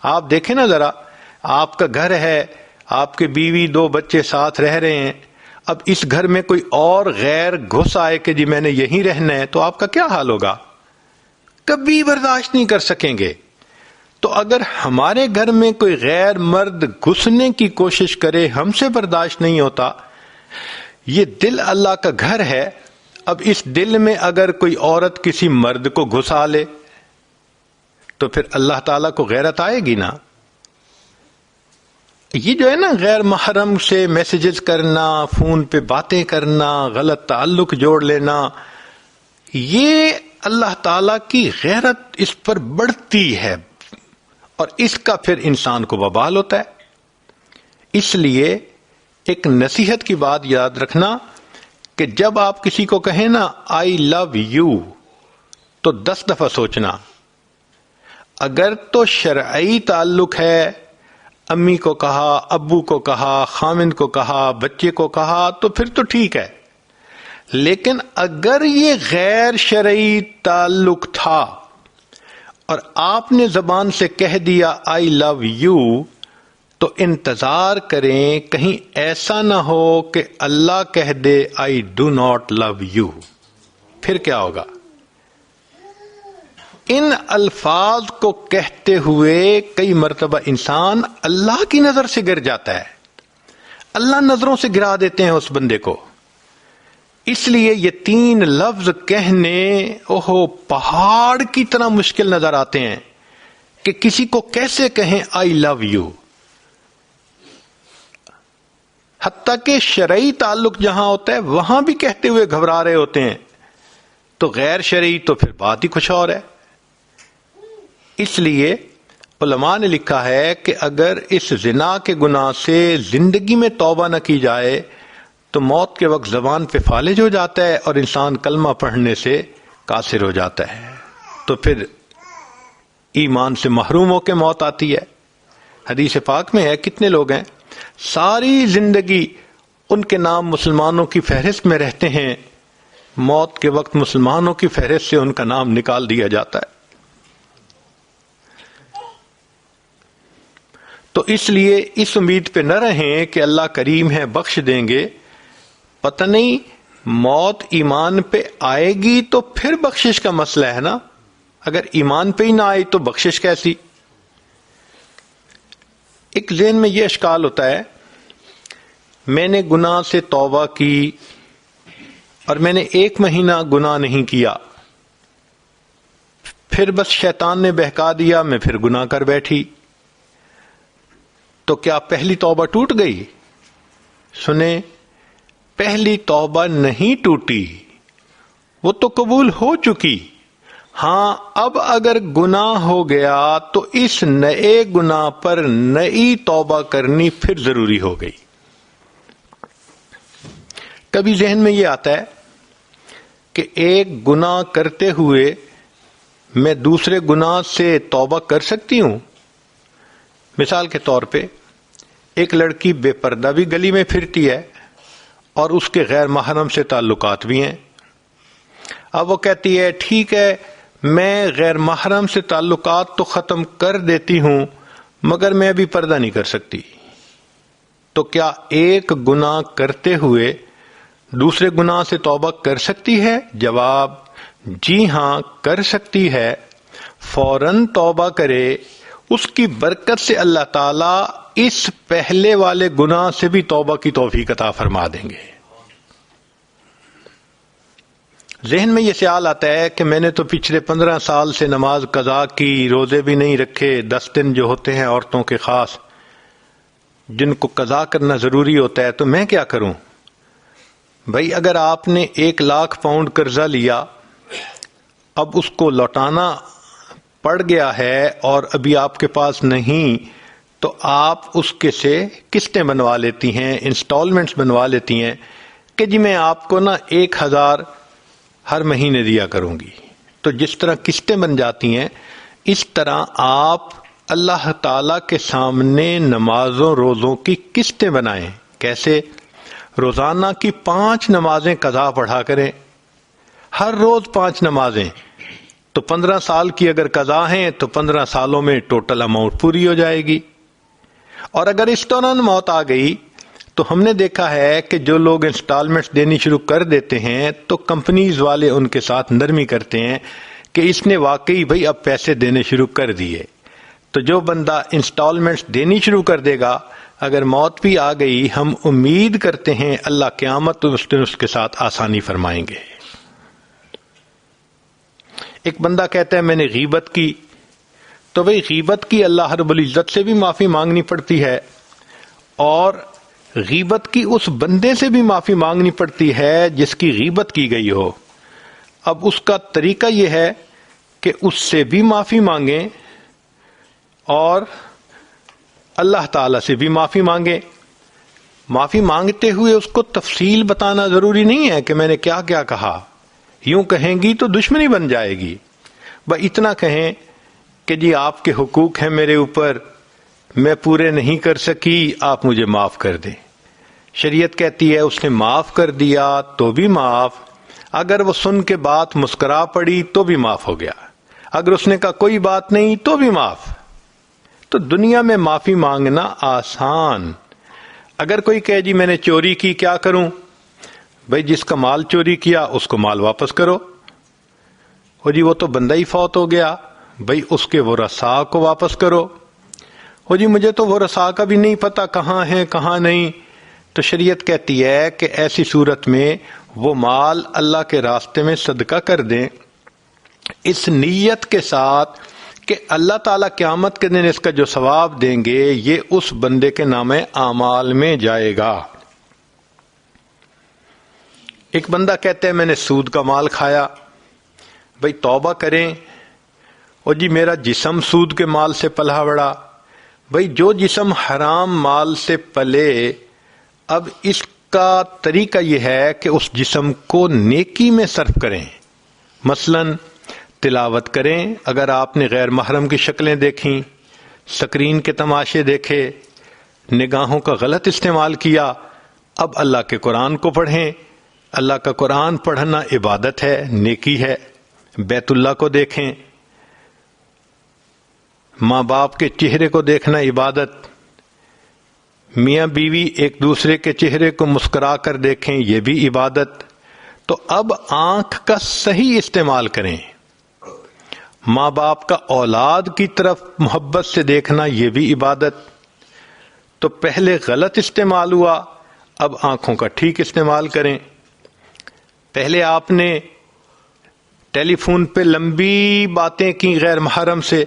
آپ دیکھیں نا ذرا، آپ کا گھر ہے، آپ کے بیوی 2 بچے ساتھ رہ رہے ہیں، اب اس گھر میں کوئی اور غیر گھس آئے کہ جی میں نے یہیں رہنا ہے، تو آپ کا کیا حال ہوگا؟ کبھی برداشت نہیں کر سکیں گے۔ تو اگر ہمارے گھر میں کوئی غیر مرد گھسنے کی کوشش کرے، ہم سے برداشت نہیں ہوتا۔ یہ دل اللہ کا گھر ہے، اب اس دل میں اگر کوئی عورت کسی مرد کو گھسا لے تو پھر اللہ تعالیٰ کو غیرت آئے گی نا۔ یہ جو ہے نا غیر محرم سے میسیجز کرنا، فون پہ باتیں کرنا، غلط تعلق جوڑ لینا، یہ اللہ تعالیٰ کی غیرت اس پر بڑھتی ہے، اور اس کا پھر انسان کو وبال ہوتا ہے۔ اس لیے ایک نصیحت کی بات یاد رکھنا کہ جب آپ کسی کو کہیں نا آئی لو یو، تو 10 دفعہ سوچنا اگر تو شرعی تعلق ہے، امی کو کہا، ابو کو کہا، خامند کو کہا، بچے کو کہا، تو پھر تو ٹھیک ہے. لیکن اگر یہ غیر شرعی تعلق تھا اور آپ نے زبان سے کہہ دیا آئی لو یو، تو انتظار کریں کہیں ایسا نہ ہو کہ اللہ کہہ دے I do not love you. پھر کیا ہوگا؟ ان الفاظ کو کہتے ہوئے کئی مرتبہ انسان اللہ کی نظر سے گر جاتا ہے، اللہ نظروں سے گرا دیتے ہیں اس بندے کو. اس لیے یہ 3 لفظ کہنے پہاڑ کی طرح مشکل نظر آتے ہیں کہ کسی کو کیسے کہیں آئی لو یو. حتیٰ کہ شرعی تعلق جہاں ہوتا ہے وہاں بھی کہتے ہوئے گھبرا رہے ہوتے ہیں، تو غیر شرعی تو پھر بات ہی کچھ اور ہے. اس لیے علماء نے لکھا ہے کہ اگر اس زنا کے گناہ سے زندگی میں توبہ نہ کی جائے تو موت کے وقت زبان پہ فالج ہو جاتا ہے اور انسان کلمہ پڑھنے سے قاصر ہو جاتا ہے، تو پھر ایمان سے محروم ہو کے موت آتی ہے. حدیث پاک میں ہے کتنے لوگ ہیں ساری زندگی ان کے نام مسلمانوں کی فہرست میں رہتے ہیں، موت کے وقت مسلمانوں کی فہرست سے ان کا نام نکال دیا جاتا ہے. تو اس لیے اس امید پہ نہ رہیں کہ اللہ کریم ہے بخش دیں گے. پتہ نہیں موت ایمان پہ آئے گی تو پھر بخشش کا مسئلہ ہے نا، اگر ایمان پہ ہی نہ آئی تو بخشش کیسی؟ ایک ذہن میں یہ اشکال ہوتا ہے، میں نے گناہ سے توبہ کی اور میں نے 1 مہینہ گناہ نہیں کیا، پھر بس شیطان نے بہکا دیا، میں پھر گناہ کر بیٹھی، تو کیا پہلی توبہ ٹوٹ گئی؟ سنیں، پہلی توبہ نہیں ٹوٹی، وہ تو قبول ہو چکی. ہاں اب اگر گناہ ہو گیا تو اس نئے گناہ پر نئی توبہ کرنی پھر ضروری ہو گئی. کبھی ذہن میں یہ آتا ہے کہ ایک گناہ کرتے ہوئے میں دوسرے گناہ سے توبہ کر سکتی ہوں. مثال کے طور پہ ایک لڑکی بے پردہ بھی گلی میں پھرتی ہے اور اس کے غیر محرم سے تعلقات بھی ہیں. اب وہ کہتی ہے ٹھیک ہے میں غیر محرم سے تعلقات تو ختم کر دیتی ہوں مگر میں بھی پردہ نہیں کر سکتی. تو کیا ایک گناہ کرتے ہوئے دوسرے گناہ سے توبہ کر سکتی ہے؟ جواب جی ہاں کر سکتی ہے. فوراً توبہ کرے، اس کی برکت سے اللہ تعالیٰ اس پہلے والے گناہ سے بھی توبہ کی توفیق عطا فرما دیں گے. ذہن میں یہ خیال آتا ہے کہ میں نے تو پچھلے 15 سال سے نماز قضا کی، روزے بھی نہیں رکھے، 10 دن جو ہوتے ہیں عورتوں کے خاص جن کو قضا کرنا ضروری ہوتا ہے، تو میں کیا کروں؟ بھائی اگر آپ نے 1 لاکھ پاؤنڈ قرضہ لیا، اب اس کو لوٹانا پڑ گیا ہے اور ابھی آپ کے پاس نہیں، تو آپ اس کے سے قسطیں بنوا لیتی ہیں، انسٹالمنٹس بنوا لیتی ہیں کہ جی میں آپ کو نا 1000 ہر مہینے دیا کروں گی. تو جس طرح قسطیں بن جاتی ہیں اس طرح آپ اللہ تعالی کے سامنے نمازوں روزوں کی قسطیں بنائیں. کیسے؟ روزانہ کی 5 نمازیں قضا پڑھا کریں، ہر روز 5 نمازیں، تو 15 سال کی اگر قضا ہیں تو 15 سالوں میں ٹوٹل اماؤنٹ پوری ہو جائے گی. اور اگر اس دوران موت آ گئی تو ہم نے دیکھا ہے کہ جو لوگ انسٹالمنٹس دینی شروع کر دیتے ہیں تو کمپنیز والے ان کے ساتھ نرمی کرتے ہیں کہ اس نے واقعی بھئی اب پیسے دینے شروع کر دیے. تو جو بندہ انسٹالمنٹس دینی شروع کر دے گا، اگر موت بھی آ گئی، ہم امید کرتے ہیں اللہ قیامت اس دن اس کے ساتھ آسانی فرمائیں گے. ایک بندہ کہتا ہے میں نے غیبت کی، تو بھئی غیبت کی اللہ رب العزت سے بھی معافی مانگنی پڑتی ہے اور غیبت کی اس بندے سے بھی معافی مانگنی پڑتی ہے جس کی غیبت کی گئی ہو. اب اس کا طریقہ یہ ہے کہ اس سے بھی معافی مانگیں اور اللہ تعالی سے بھی معافی مانگیں. معافی مانگتے ہوئے اس کو تفصیل بتانا ضروری نہیں ہے کہ میں نے کیا کیا کہا، یوں کہیں گی تو دشمنی بن جائے گی. بس اتنا کہیں کہ جی آپ کے حقوق ہیں میرے اوپر، میں پورے نہیں کر سکی، آپ مجھے معاف کر دیں۔ شریعت کہتی ہے اس نے معاف کر دیا تو بھی معاف، اگر وہ سن کے بات مسکرا پڑی تو بھی معاف ہو گیا، اگر اس نے کہا کوئی بات نہیں تو بھی معاف۔ تو دنیا میں معافی مانگنا آسان۔ اگر کوئی کہے جی میں نے چوری کی، کیا کروں؟ بھائی جس کا مال چوری کیا اس کو مال واپس کرو، اور جی وہ تو بندہ ہی فوت ہو گیا، بھائی اس کے ورثاء کو واپس کرو۔ اور جی مجھے تو ورثاء کا بھی نہیں پتا کہاں ہیں کہاں نہیں، تو شریعت کہتی ہے کہ ایسی صورت میں وہ مال اللہ کے راستے میں صدقہ کر دیں، اس نیت کے ساتھ کہ اللہ تعالیٰ قیامت کے دن اس کا جو ثواب دیں گے یہ اس بندے کے نام اعمال میں جائے گا۔ ایک بندہ کہتا ہے میں نے سود کا مال کھایا، بھئی توبہ کریں، اور جی میرا جسم سود کے مال سے پلا بڑا۔ بھئی جو جسم حرام مال سے پلے، اب اس کا طریقہ یہ ہے کہ اس جسم کو نیکی میں صرف کریں، مثلاً تلاوت کریں، اگر آپ نے غیر محرم کی شکلیں دیکھیں، سکرین کے تماشے دیکھے، نگاہوں کا غلط استعمال کیا، اب اللہ کے قرآن کو پڑھیں۔ اللہ کا قرآن پڑھنا عبادت ہے، نیکی ہے۔ بیت اللہ کو دیکھیں، ماں باپ کے چہرے کو دیکھنا عبادت، میاں بیوی ایک دوسرے کے چہرے کو مسکرا کر دیکھیں، یہ بھی عبادت۔ تو اب آنکھ کا صحیح استعمال کریں، ماں باپ کا اولاد کی طرف محبت سے دیکھنا، یہ بھی عبادت۔ تو پہلے غلط استعمال ہوا، اب آنکھوں کا ٹھیک استعمال کریں۔ پہلے آپ نے ٹیلی فون پہ لمبی باتیں کی غیر محرم سے،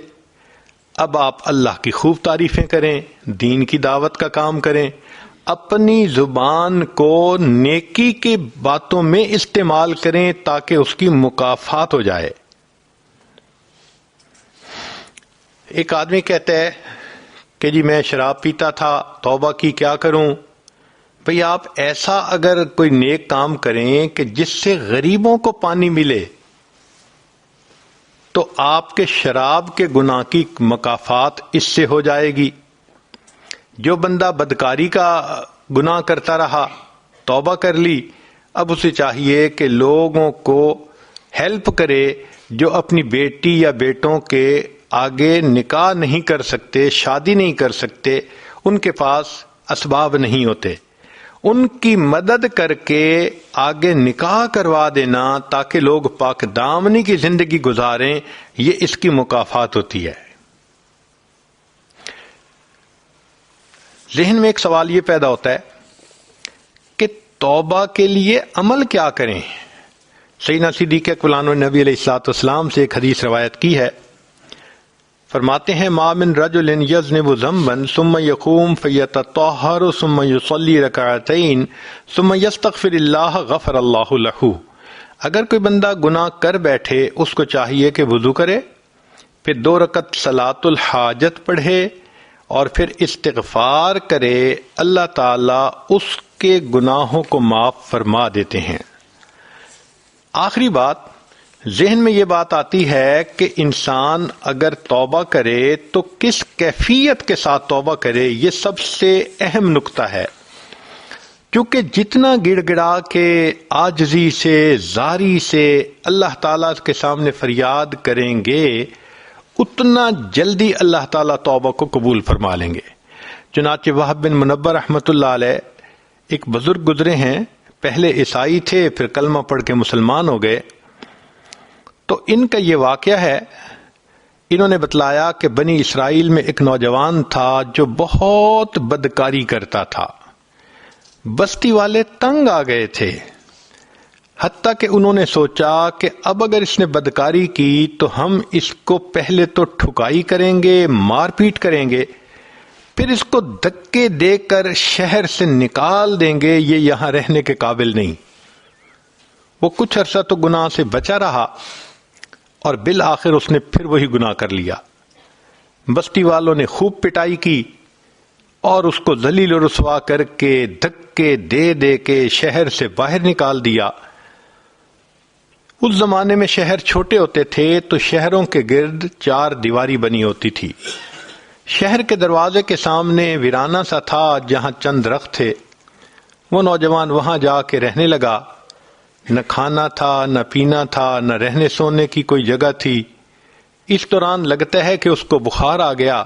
اب آپ اللہ کی خوب تعریفیں کریں، دین کی دعوت کا کام کریں، اپنی زبان کو نیکی کی باتوں میں استعمال کریں تاکہ اس کی مکافات ہو جائے۔ ایک آدمی کہتا ہے کہ جی میں شراب پیتا تھا، توبہ کی، کیا کروں؟ بھئی آپ ایسا اگر کوئی نیک کام کریں کہ جس سے غریبوں کو پانی ملے تو آپ کے شراب کے گناہ کی مکافات اس سے ہو جائے گی۔ جو بندہ بدکاری کا گناہ کرتا رہا، توبہ کر لی، اب اسے چاہیے کہ لوگوں کو ہیلپ کرے جو اپنی بیٹی یا بیٹوں کے آگے نکاح نہیں کر سکتے، شادی نہیں کر سکتے، ان کے پاس اسباب نہیں ہوتے، ان کی مدد کر کے آگے نکاح کروا دینا تاکہ لوگ پاک دامنی کی زندگی گزاریں، یہ اس کی مکافات ہوتی ہے۔ ذہن میں ایک سوال یہ پیدا ہوتا ہے کہ توبہ کے لیے عمل کیا کریں؟ سیدنا صدیق اکبر نبی علیہ الصلوۃ والسلام سے ایک حدیث روایت کی ہے، فرماتے ہیں ما من رجل یذنب ذنبا ثم یقوم فیتطہر ثم یصلی رکعتین ثم یستغفر اللہ غفر اللہ لہ۔ اگر کوئی بندہ گناہ کر بیٹھے، اس کو چاہیے کہ وضو کرے، پھر 2 رکعت صلاۃ الحاجت پڑھے اور پھر استغفار کرے، اللہ تعالیٰ اس کے گناہوں کو معاف فرما دیتے ہیں۔ آخری بات، ذہن میں یہ بات آتی ہے کہ انسان اگر توبہ کرے تو کس کیفیت کے ساتھ توبہ کرے، یہ سب سے اہم نکتہ ہے، کیونکہ جتنا گڑ گڑا کے عاجزی سے، زاری سے اللہ تعالیٰ کے سامنے فریاد کریں گے، اتنا جلدی اللہ تعالیٰ توبہ کو قبول فرما لیں گے۔ چنانچہ وہب بن منبہ رحمۃ اللہ علیہ ایک بزرگ گزرے ہیں، پہلے عیسائی تھے، پھر کلمہ پڑھ کے مسلمان ہو گئے۔ تو ان کا یہ واقعہ ہے، انہوں نے بتلایا کہ بنی اسرائیل میں ایک نوجوان تھا جو بہت بدکاری کرتا تھا، بستی والے تنگ آ گئے تھے، حتیٰ کہ انہوں نے سوچا کہ اب اگر اس نے بدکاری کی تو ہم اس کو پہلے تو ٹھکائی کریں گے، مار پیٹ کریں گے، پھر اس کو دھکے دے کر شہر سے نکال دیں گے، یہ یہاں رہنے کے قابل نہیں۔ وہ کچھ عرصہ تو گناہ سے بچا رہا اور بالآخر اس نے پھر وہی گناہ کر لیا۔ بستی والوں نے خوب پٹائی کی اور اس کو ذلیل و رسوا کر کے دھکے دے دے کے شہر سے باہر نکال دیا۔ اس زمانے میں شہر چھوٹے ہوتے تھے تو شہروں کے گرد 4 دیواری بنی ہوتی تھی۔ شہر کے دروازے کے سامنے ویرانہ سا تھا جہاں چند درخت تھے۔ وہ نوجوان وہاں جا کے رہنے لگا۔ نہ کھانا تھا، نہ پینا تھا، نہ رہنے سونے کی کوئی جگہ تھی۔ اس دوران لگتا ہے کہ اس کو بخار آ گیا۔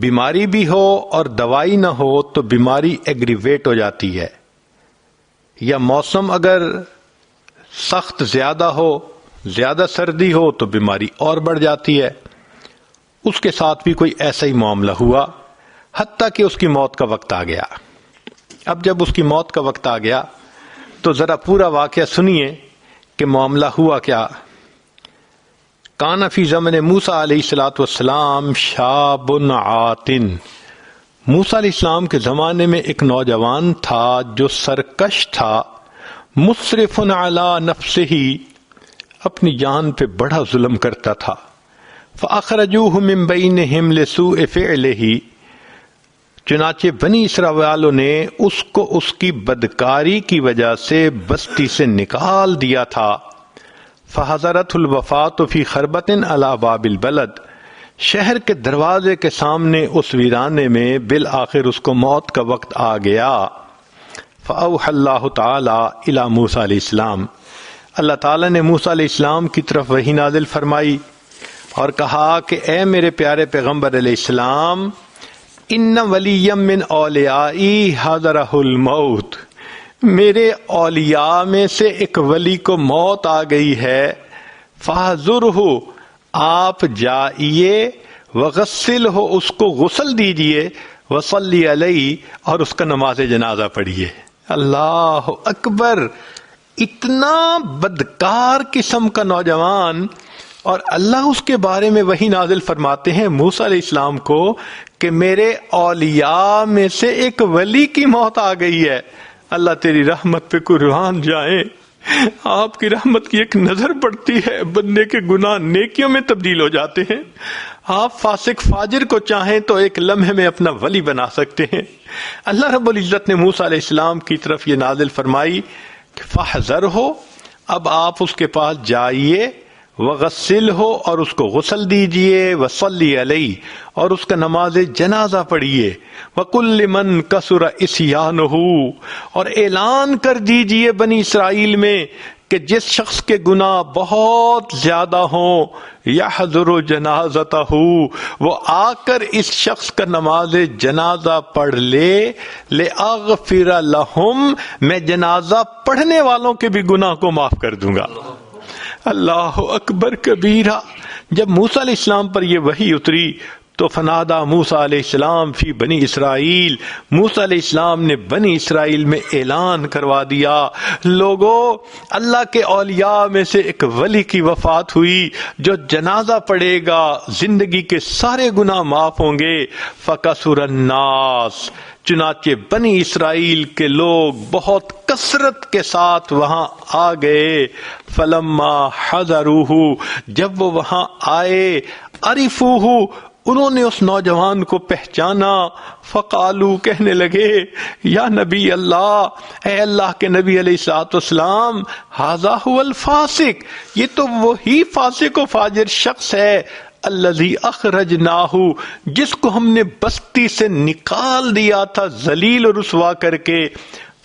بیماری بھی ہو اور دوائی نہ ہو تو بیماری ایگریویٹ ہو جاتی ہے، یا موسم اگر سخت زیادہ ہو، زیادہ سردی ہو تو بیماری اور بڑھ جاتی ہے۔ اس کے ساتھ بھی کوئی ایسا ہی معاملہ ہوا، حتیٰ کہ اس کی موت کا وقت آ گیا۔ اب جب اس کی موت کا وقت آ گیا تو ذرا پورا واقعہ سنیے کہ معاملہ ہوا کیا۔ کان فی زمن موسیٰ علیہ السلام شاب عاتن، موسیٰ علیہ السلام کے زمانے میں ایک نوجوان تھا جو سرکش تھا، مسرف علی نفسہ، اپنی جان پہ بڑا ظلم کرتا تھا۔ فاخرجوہ من بینہم لسوء فعلہ، چنانچہ بنی اسرائیل والوں نے اس کو اس کی بدکاری کی وجہ سے بستی سے نکال دیا تھا۔ فحضرت الوفات فی خربۃ علی باب البلد، شہر کے دروازے کے سامنے اس ویرانے میں بالآخر اس کو موت کا وقت آ گیا۔ فاوحی اللہ تعالی الی موسیٰ علیہ السلام، اللہ تعالیٰ نے موسیٰ علیہ السلام کی طرف وحی نازل فرمائی اور کہا کہ اے میرے پیارے پیغمبر علیہ السلام، ان ولی من اولیائی حضرہ الموت، میرے اولیاء میں سے ایک ولی کو موت آ گئی ہے، فاحذرہ، آپ جائیے، وغسلہ، اس کو غسل دیجئے، وصلی علیہ، اور اس کا نماز جنازہ پڑھیے۔ اللہ اکبر، اتنا بدکار قسم کا نوجوان، اور اللہ اس کے بارے میں وحی نازل فرماتے ہیں موسیٰ علیہ السلام کو کہ میرے اولیاء میں سے ایک ولی کی موت آ گئی ہے۔ اللہ تیری رحمت پہ قربان جائیں، آپ کی رحمت کی ایک نظر پڑتی ہے، بندے کے گناہ نیکیوں میں تبدیل ہو جاتے ہیں۔ آپ فاسق فاجر کو چاہیں تو ایک لمحے میں اپنا ولی بنا سکتے ہیں۔ اللہ رب العزت نے موسیٰ علیہ السلام کی طرف یہ نازل فرمائی کہ فاحذرہ، اب آپ اس کے پاس جائیے، وغسلہ، اور اس کو غسل دیجئے، وصلی علیہ، اور اس کا نماز جنازہ پڑھیے، وَقُلْ لِمَنْ كَثُرَ عِصْيَانُهُ، اور اعلان کر دیجئے بنی اسرائیل میں کہ جس شخص کے گناہ بہت زیادہ ہوں، یحضر جنازتہ، وہ آ کر اس شخص کا نماز جنازہ پڑھ لے، لِأَغْفِرَ لَهُمْ، میں جنازہ پڑھنے والوں کے بھی گناہ کو معاف کر دوں گا۔ اللہ اکبر کبیرہ۔ جب موسیٰ علیہ السلام پر یہ وحی اتری تو فنادا موسیٰ علیہ السلام فی بنی اسرائیل، موسیٰ علیہ السلام نے بنی اسرائیل میں اعلان کروا دیا، لوگو، اللہ کے اولیاء میں سے ایک ولی کی وفات ہوئی، جو جنازہ پڑے گا زندگی کے سارے گناہ معاف ہوں گے۔ فَكَثُرَ النَّاسُ، چنانچہ بنی اسرائیل کے لوگ بہت کثرت کے ساتھ وہاں آ گئے۔ فَلَمَّا حَضَرُوهُ، جب وہ وہاں آئے، عَرِفُوهُ، انہوں نے اس نوجوان کو پہچانا، فقالو، کہنے لگے، یا نبی اللہ، اے اللہ کے نبی علیہ السلام، ھذا ھو الفاسق، یہ تو وہی فاسق و فاجر شخص ہے، الذی اخرجناہ، جس کو ہم نے بستی سے نکال دیا تھا ذلیل و رسوا کر کے۔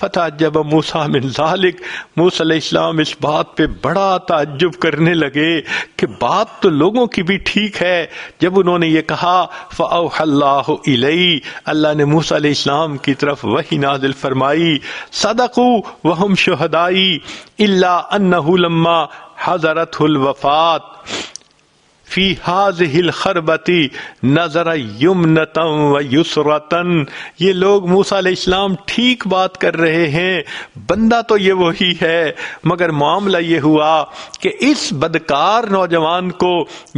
فتعجب موسیٰ من ذلک، موسیٰ علیہ السلام اس بات پہ بڑا تعجب کرنے لگے کہ بات تو لوگوں کی بھی ٹھیک ہے۔ جب انہوں نے یہ کہا، فأوحى اللہ الیہ، اللہ نے موسیٰ علیہ السلام کی طرف وحی نازل فرمائی، صدقوا وہم شہدائی، الا انہ لما حضرته الوفات فی ہذہ الخربۃ نظر یمنۃ و یسرۃ، یہ لوگ موسیٰ علیہ السلام ٹھیک بات کر رہے ہیں، بندہ تو یہ وہی ہے، مگر معاملہ یہ ہوا کہ اس بدکار نوجوان کو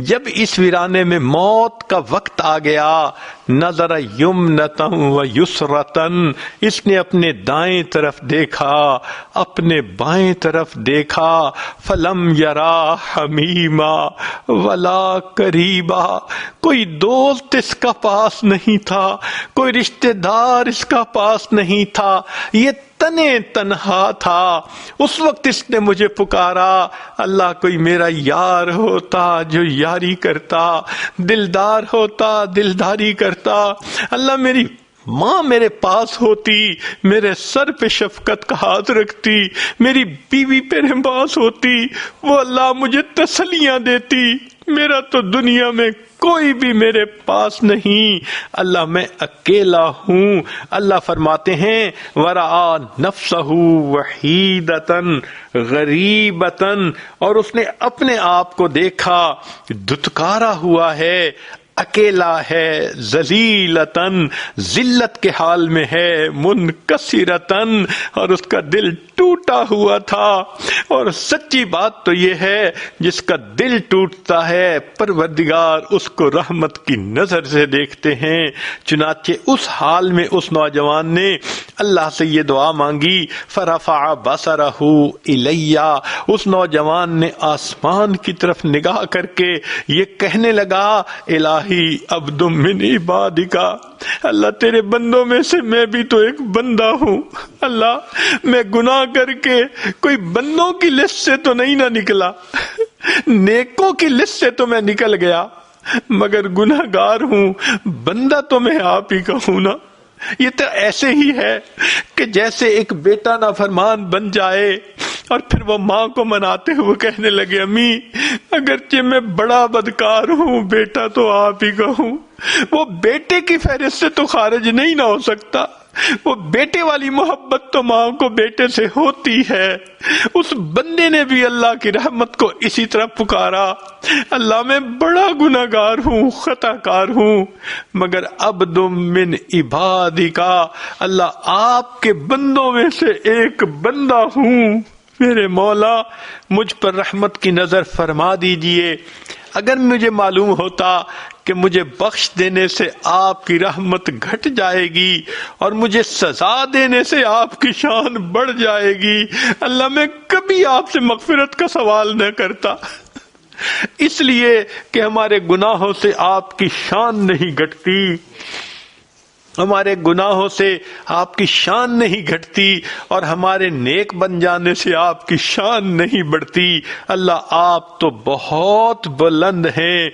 جب اس ویرانے میں موت کا وقت آ گیا، نظر یمنۃ و یسرۃ، اس نے اپنے دائیں طرف دیکھا، اپنے بائیں طرف دیکھا، فلم یرا حمیما ولا قریبا، کوئی دوست اس کا پاس نہیں تھا، کوئی رشتہ دار اس کا پاس نہیں تھا، یہ تنے تنہا تھا، اس وقت اس نے مجھے پکارا۔ اللہ کوئی میرا یار ہوتا جو یاری کرتا، دلدار ہوتا دلداری کرتا، اللہ میری ماں میرے پاس ہوتی، میرے سر پہ شفقت کا ہاتھ رکھتی، میری بیوی میرے پاس ہوتی، وہ اللہ مجھے تسلیاں دیتی۔ میرا تو دنیا میں کوئی بھی میرے پاس نہیں، اللہ میں اکیلا ہوں۔ اللہ فرماتے ہیں وَرَآ نَفْسَهُ وَحِيدَةً غَرِيبَةً، اور اس نے اپنے آپ کو دیکھا دھتکارا ہوا ہے، اکیلا ہے، ذلیلتاً ذلت کے حال میں ہے، منکسرتاً اور اس کا دل ٹوٹا ہوا تھا۔ اور سچی بات تو یہ ہے جس کا دل ٹوٹتا ہے پروردگار اس کو رحمت کی نظر سے دیکھتے ہیں۔ چنانچہ اس حال میں اس نوجوان نے اللہ سے یہ دعا مانگی، فرفع بصرہ الیہ، اس نوجوان نے آسمان کی طرف نگاہ کر کے یہ کہنے لگا الہی عبد من عبادک، اللہ تیرے بندوں میں سے میں بھی تو ایک بندہ ہوں، اللہ میں گناہ کر کے کوئی بندوں کی لسٹ سے تو نہیں نہ نکلا، نیکوں کی لسٹ سے تو میں نکل گیا، مگر گناہ گار ہوں، بندہ تو میں آپ ہی کا ہوں نا۔ یہ تو ایسے ہی ہے کہ جیسے ایک بیٹا نافرمان بن جائے اور پھر وہ ماں کو مناتے ہوئے کہنے لگے امی اگرچہ میں بڑا بدکار ہوں بیٹا تو آپ ہی کا ہوں، وہ بیٹے کی فہرست سے تو خارج نہیں نہ ہو سکتا، وہ بیٹے والی محبت تو ماں کو بیٹے سے ہوتی ہے۔ اس بندے نے بھی اللہ کی رحمت کو اسی طرح پکارا، اللہ میں بڑا گناہگار ہوں، خطا کار ہوں، مگر عبد من عبادک، اللہ آپ کے بندوں میں سے ایک بندہ ہوں، میرے مولا مجھ پر رحمت کی نظر فرما دیجئے۔ اگر مجھے معلوم ہوتا کہ مجھے بخش دینے سے آپ کی رحمت گھٹ جائے گی اور مجھے سزا دینے سے آپ کی شان بڑھ جائے گی، اللہ میں کبھی آپ سے مغفرت کا سوال نہ کرتا، اس لیے کہ ہمارے گناہوں سے آپ کی شان نہیں گھٹتی، ہمارے گناہوں سے آپ کی شان نہیں گھٹتی اور ہمارے نیک بن جانے سے آپ کی شان نہیں بڑھتی۔ اللہ آپ تو بہت بلند ہیں،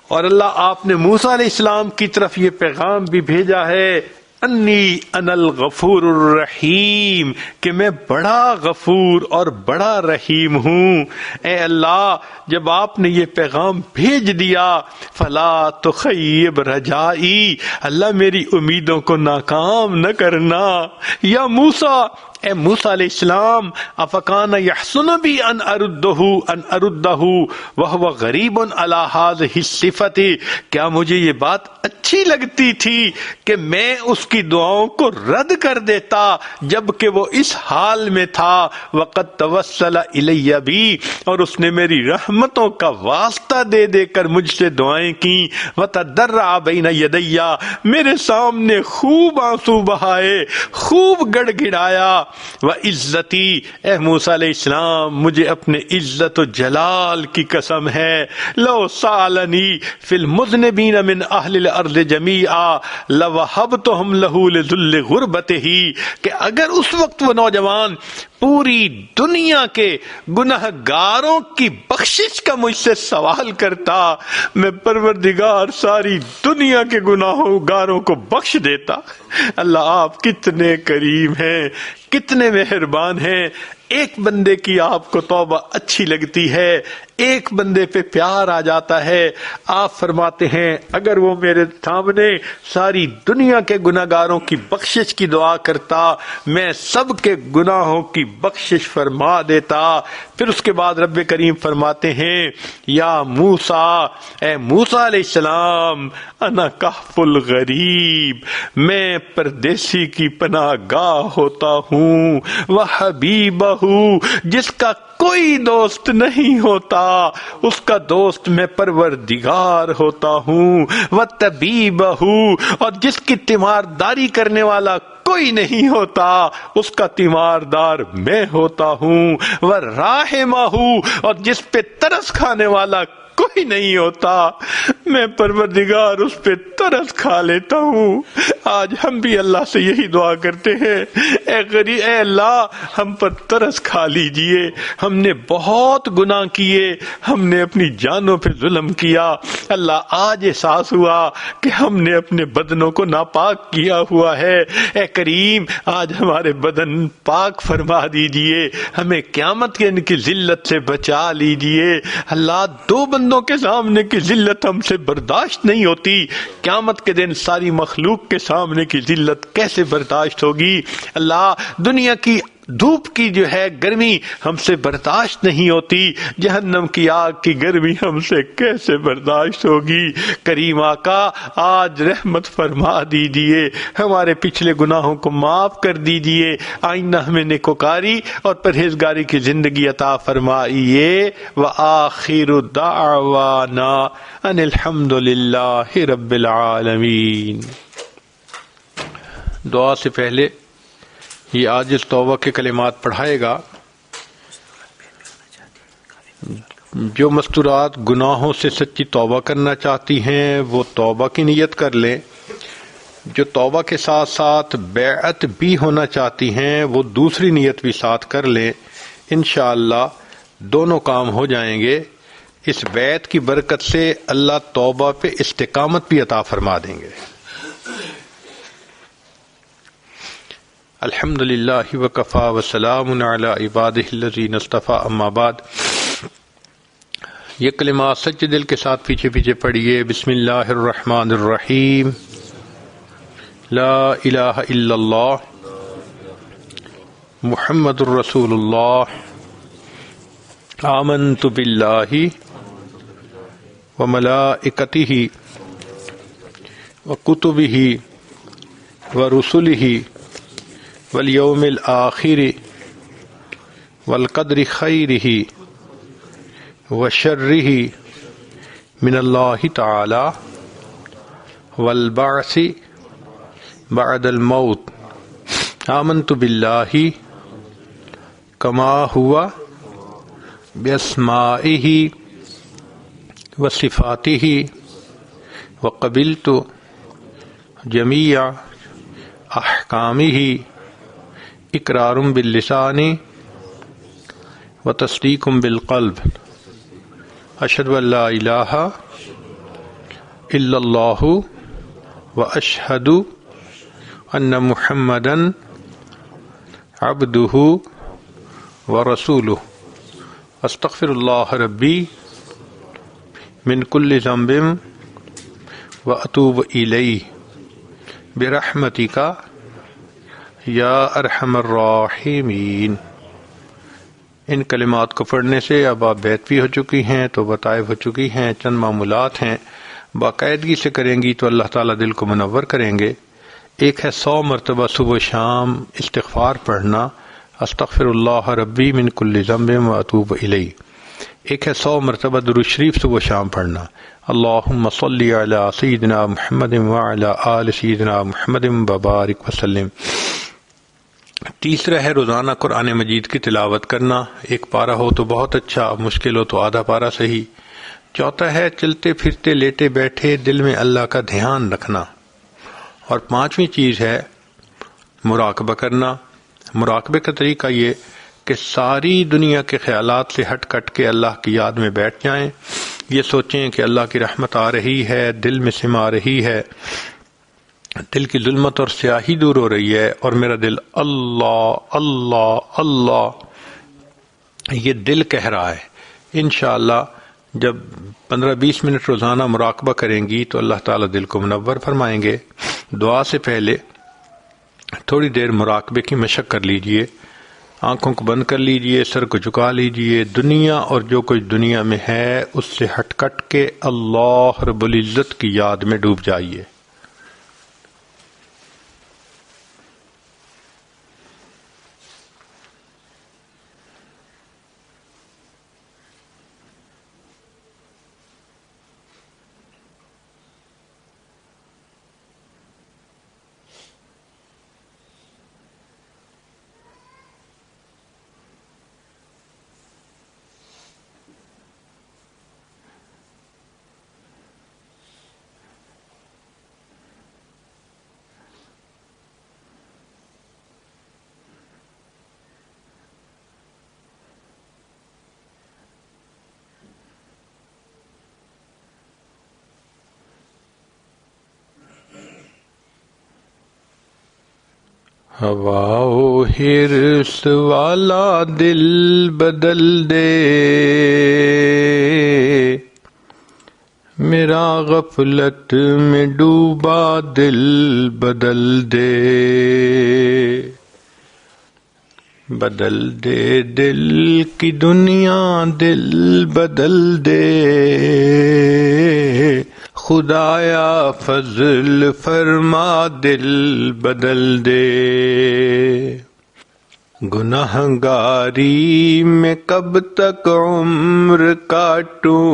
اور اللہ آپ نے موسیٰ علیہ السلام کی طرف یہ پیغام بھی بھیجا ہے انی انا الغفور الرحیم، کہ میں بڑا غفور اور بڑا رحیم ہوں۔ اے اللہ جب آپ نے یہ پیغام بھیج دیا فلا تخیب رجائی، اللہ میری امیدوں کو ناکام نہ کرنا۔ یا موسیٰ، اے موسیٰ علیہ السلام، افکان یحسن بی ان اردہ وہو غریب علی ہذہ الصفۃ، کیا مجھے یہ بات اچھی لگتی تھی کہ میں اس کی دعاؤں کو رد کر دیتا جبکہ وہ اس حال میں تھا، وقد توسل الی بی، اور اس نے میری رحمتوں کا واسطہ دے دے کر مجھ سے دعائیں کی، وتضرع بین یدی، میرے سامنے خوب آنسو بہائے، خوب گڑ گڑایا، وعزتی، اے موسیٰ علیہ السلام مجھے اپنے عزت و جلال کی قسم ہے، لو سالنی فی المذنبین من اہل الارض جمیعا لوہبتہم لہ لذل غربتہ، کہ اگر اس وقت وہ نوجوان پوری دنیا کے گناہ گاروں کی بخشش کا مجھ سے سوال کرتا، میں پروردگار ساری دنیا کے گناہوں گاروں کو بخش دیتا۔ اللہ آپ کتنے کریم ہیں، کتنے مہربان ہیں۔ ایک بندے کی آپ کو توبہ اچھی لگتی ہے، ایک بندے پہ پیار آ جاتا ہے، آپ فرماتے ہیں اگر وہ میرے سامنے ساری دنیا کے گناہگاروں کی بخشش کی دعا کرتا میں سب کے گناہوں کی بخشش فرما دیتا۔ پھر اس کے بعد رب کریم فرماتے ہیں یا موسیٰ، اے موسیٰ علیہ السلام، انا کہف الغریب، میں پردیسی کی پناہ گاہ ہوتا ہوں، وحبیبہ، جس کا کوئی دوست نہیں ہوتا اس کا دوست میں پروردگار ہوتا ہوں، وطبیبہ، اور جس کی تیمارداری کرنے والا کوئی نہیں ہوتا اس کا تیماردار میں ہوتا ہوں، وراحمہ، اور جس پہ ترس کھانے والا کوئی نہیں ہوتا، میں پروردگار اس پہ ترس کھا لیتا ہوں۔ آج ہم بھی اللہ سے یہی دعا کرتے ہیں، اے اللہ ہم پر ترس کھا لیجئے، ہم نے بہت گناہ کیے، ہم نے اپنی جانوں پہ ظلم کیا۔ اللہ آج احساس ہوا کہ ہم نے اپنے بدنوں کو ناپاک کیا ہوا ہے، اے کریم آج ہمارے بدن پاک فرما دیجئے، ہمیں قیامت کے ان کی ذلت سے بچا لیجئے۔ اللہ دو بندوں کے سامنے کی ذلت ہم سے برداشت نہیں ہوتی، قیامت کے دن ساری مخلوق کے سامنے کی ذلت کیسے برداشت ہوگی؟ اللہ دنیا کی دھوپ کی جو ہے گرمی ہم سے برداشت نہیں ہوتی، جہنم کی آگ کی گرمی ہم سے کیسے برداشت ہوگی؟ کریم آقا آج رحمت فرما دیجئے، ہمارے پچھلے گناہوں کو معاف کر دیجئے، آئندہ ہمیں نیکوکاری اور پرہیزگاری کی زندگی عطا فرمائیے۔ وآخر دعوانا ان الحمد للہ رب العالمین۔ دعا سے پہلے یہ عاجز توبہ کے کلمات پڑھائے گا۔ جو مستورات گناہوں سے سچی توبہ کرنا چاہتی ہیں وہ توبہ کی نیت کر لیں، جو توبہ کے ساتھ ساتھ بیعت بھی ہونا چاہتی ہیں وہ دوسری نیت بھی ساتھ کر لیں، انشاءاللہ دونوں کام ہو جائیں گے۔ اس بیعت کی برکت سے اللہ توبہ پہ استقامت بھی عطا فرما دیں گے۔ الحمد للہ وکفا وسلام علی عبادہ الذین اصطفیٰ، اما بعد۔ یہ کلمات سچے دل کے ساتھ پیچھے پیچھے پڑھیے۔ بسم اللہ الرحمن الرحیم۔ لا الہ الا اللہ محمد الرسول اللہ، آمنت باللہ وملائکتہ وکتبہ ورسلہ والیوم الآخر والقدر خیرہ وشرہ من اللہ تعالی والبعث بعد الموت، آمنت باللہ کما ہوا باسمائہ وصفاتہ وقبلت جمیع احکامہ اقرار باللسان وتصدیق بالقلب، اشہد ان لا الہ الا اللہ واشہد ان محمدا عبدہ ورسولہ، استغفر اللہ ربی من کل ذنب واتوب الیہ برحمتک یا ارحم الراحمین۔ ان کلمات کو پڑھنے سے اب آپ بیعت بھی ہو چکی ہیں، توبہ طائب ہو چکی ہیں، چند معمولات ہیں، باقاعدگی سے کریں گی تو اللہ تعالیٰ دل کو منور کریں گے۔ ایک ہے 100 مرتبہ صبح و شام استغفار پڑھنا، استغفر اللہ ربی من کل ذنب واتوب الیہ۔ ایک ہے 100 مرتبہ درود شریف صبح و شام پڑھنا، اللہم صلی علی سیدنا محمد وعلی آل سیدنا محمد وبارک وسلم۔ تیسرا ہے روزانہ قرآن مجید کی تلاوت کرنا، ایک پارہ ہو تو بہت اچھا، مشکل ہو تو آدھا پارہ صحیح۔ چوتھا ہے چلتے پھرتے لیٹے بیٹھے دل میں اللہ کا دھیان رکھنا۔ اور پانچویں چیز ہے مراقبہ کرنا۔ مراقبے کا طریقہ یہ کہ ساری دنیا کے خیالات سے ہٹ کٹ کے اللہ کی یاد میں بیٹھ جائیں، یہ سوچیں کہ اللہ کی رحمت آ رہی ہے، دل میں سما رہی ہے، دل کی ظلمت اور سیاہی دور ہو رہی ہے، اور میرا دل اللہ اللہ اللہ یہ دل کہہ رہا ہے۔ انشاءاللہ جب 15-20 منٹ روزانہ مراقبہ کریں گی تو اللہ تعالیٰ دل کو منور فرمائیں گے۔ دعا سے پہلے تھوڑی دیر مراقبے کی مشق کر لیجئے، آنکھوں کو بند کر لیجئے، سر کو جھکا لیجئے، دنیا اور جو کچھ دنیا میں ہے اس سے ہٹ کٹ کے اللہ رب العزت کی یاد میں ڈوب جائیے۔ ہوا و حرص والا دل بدل دے، میرا غفلت میں ڈوبا دل بدل دے، بدل دے دل کی دنیا دل بدل دے، خدایا فضل فرما دل بدل دے، گنہگاری میں کب تک عمر کاٹوں،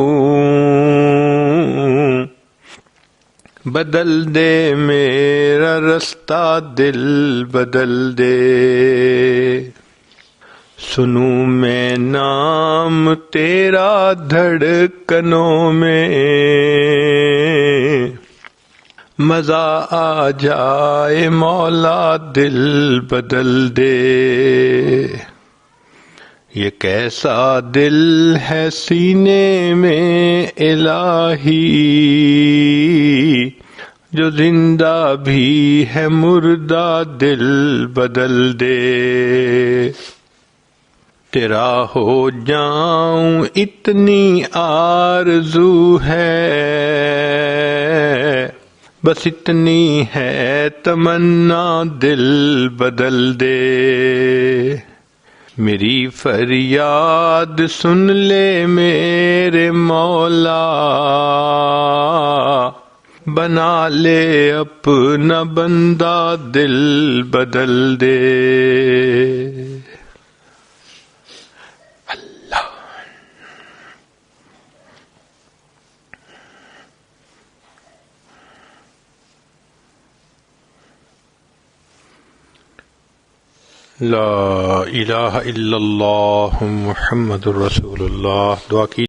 بدل دے میرا رستہ دل بدل دے، سنوں میں نام تیرا دھڑکنوں میں، مزہ آ جائے مولا دل بدل دے، یہ کیسا دل ہے سینے میں الہی، جو زندہ بھی ہے مردہ دل بدل دے، تیرا ہو جاؤں اتنی آرزو ہے، بس اتنی ہے تمنا دل بدل دے، میری فریاد سن لے میرے مولا، بنا لے اپنا بندہ دل بدل دے۔ لا الہ الا اللہ محمد الرسول اللہ۔ دعا کی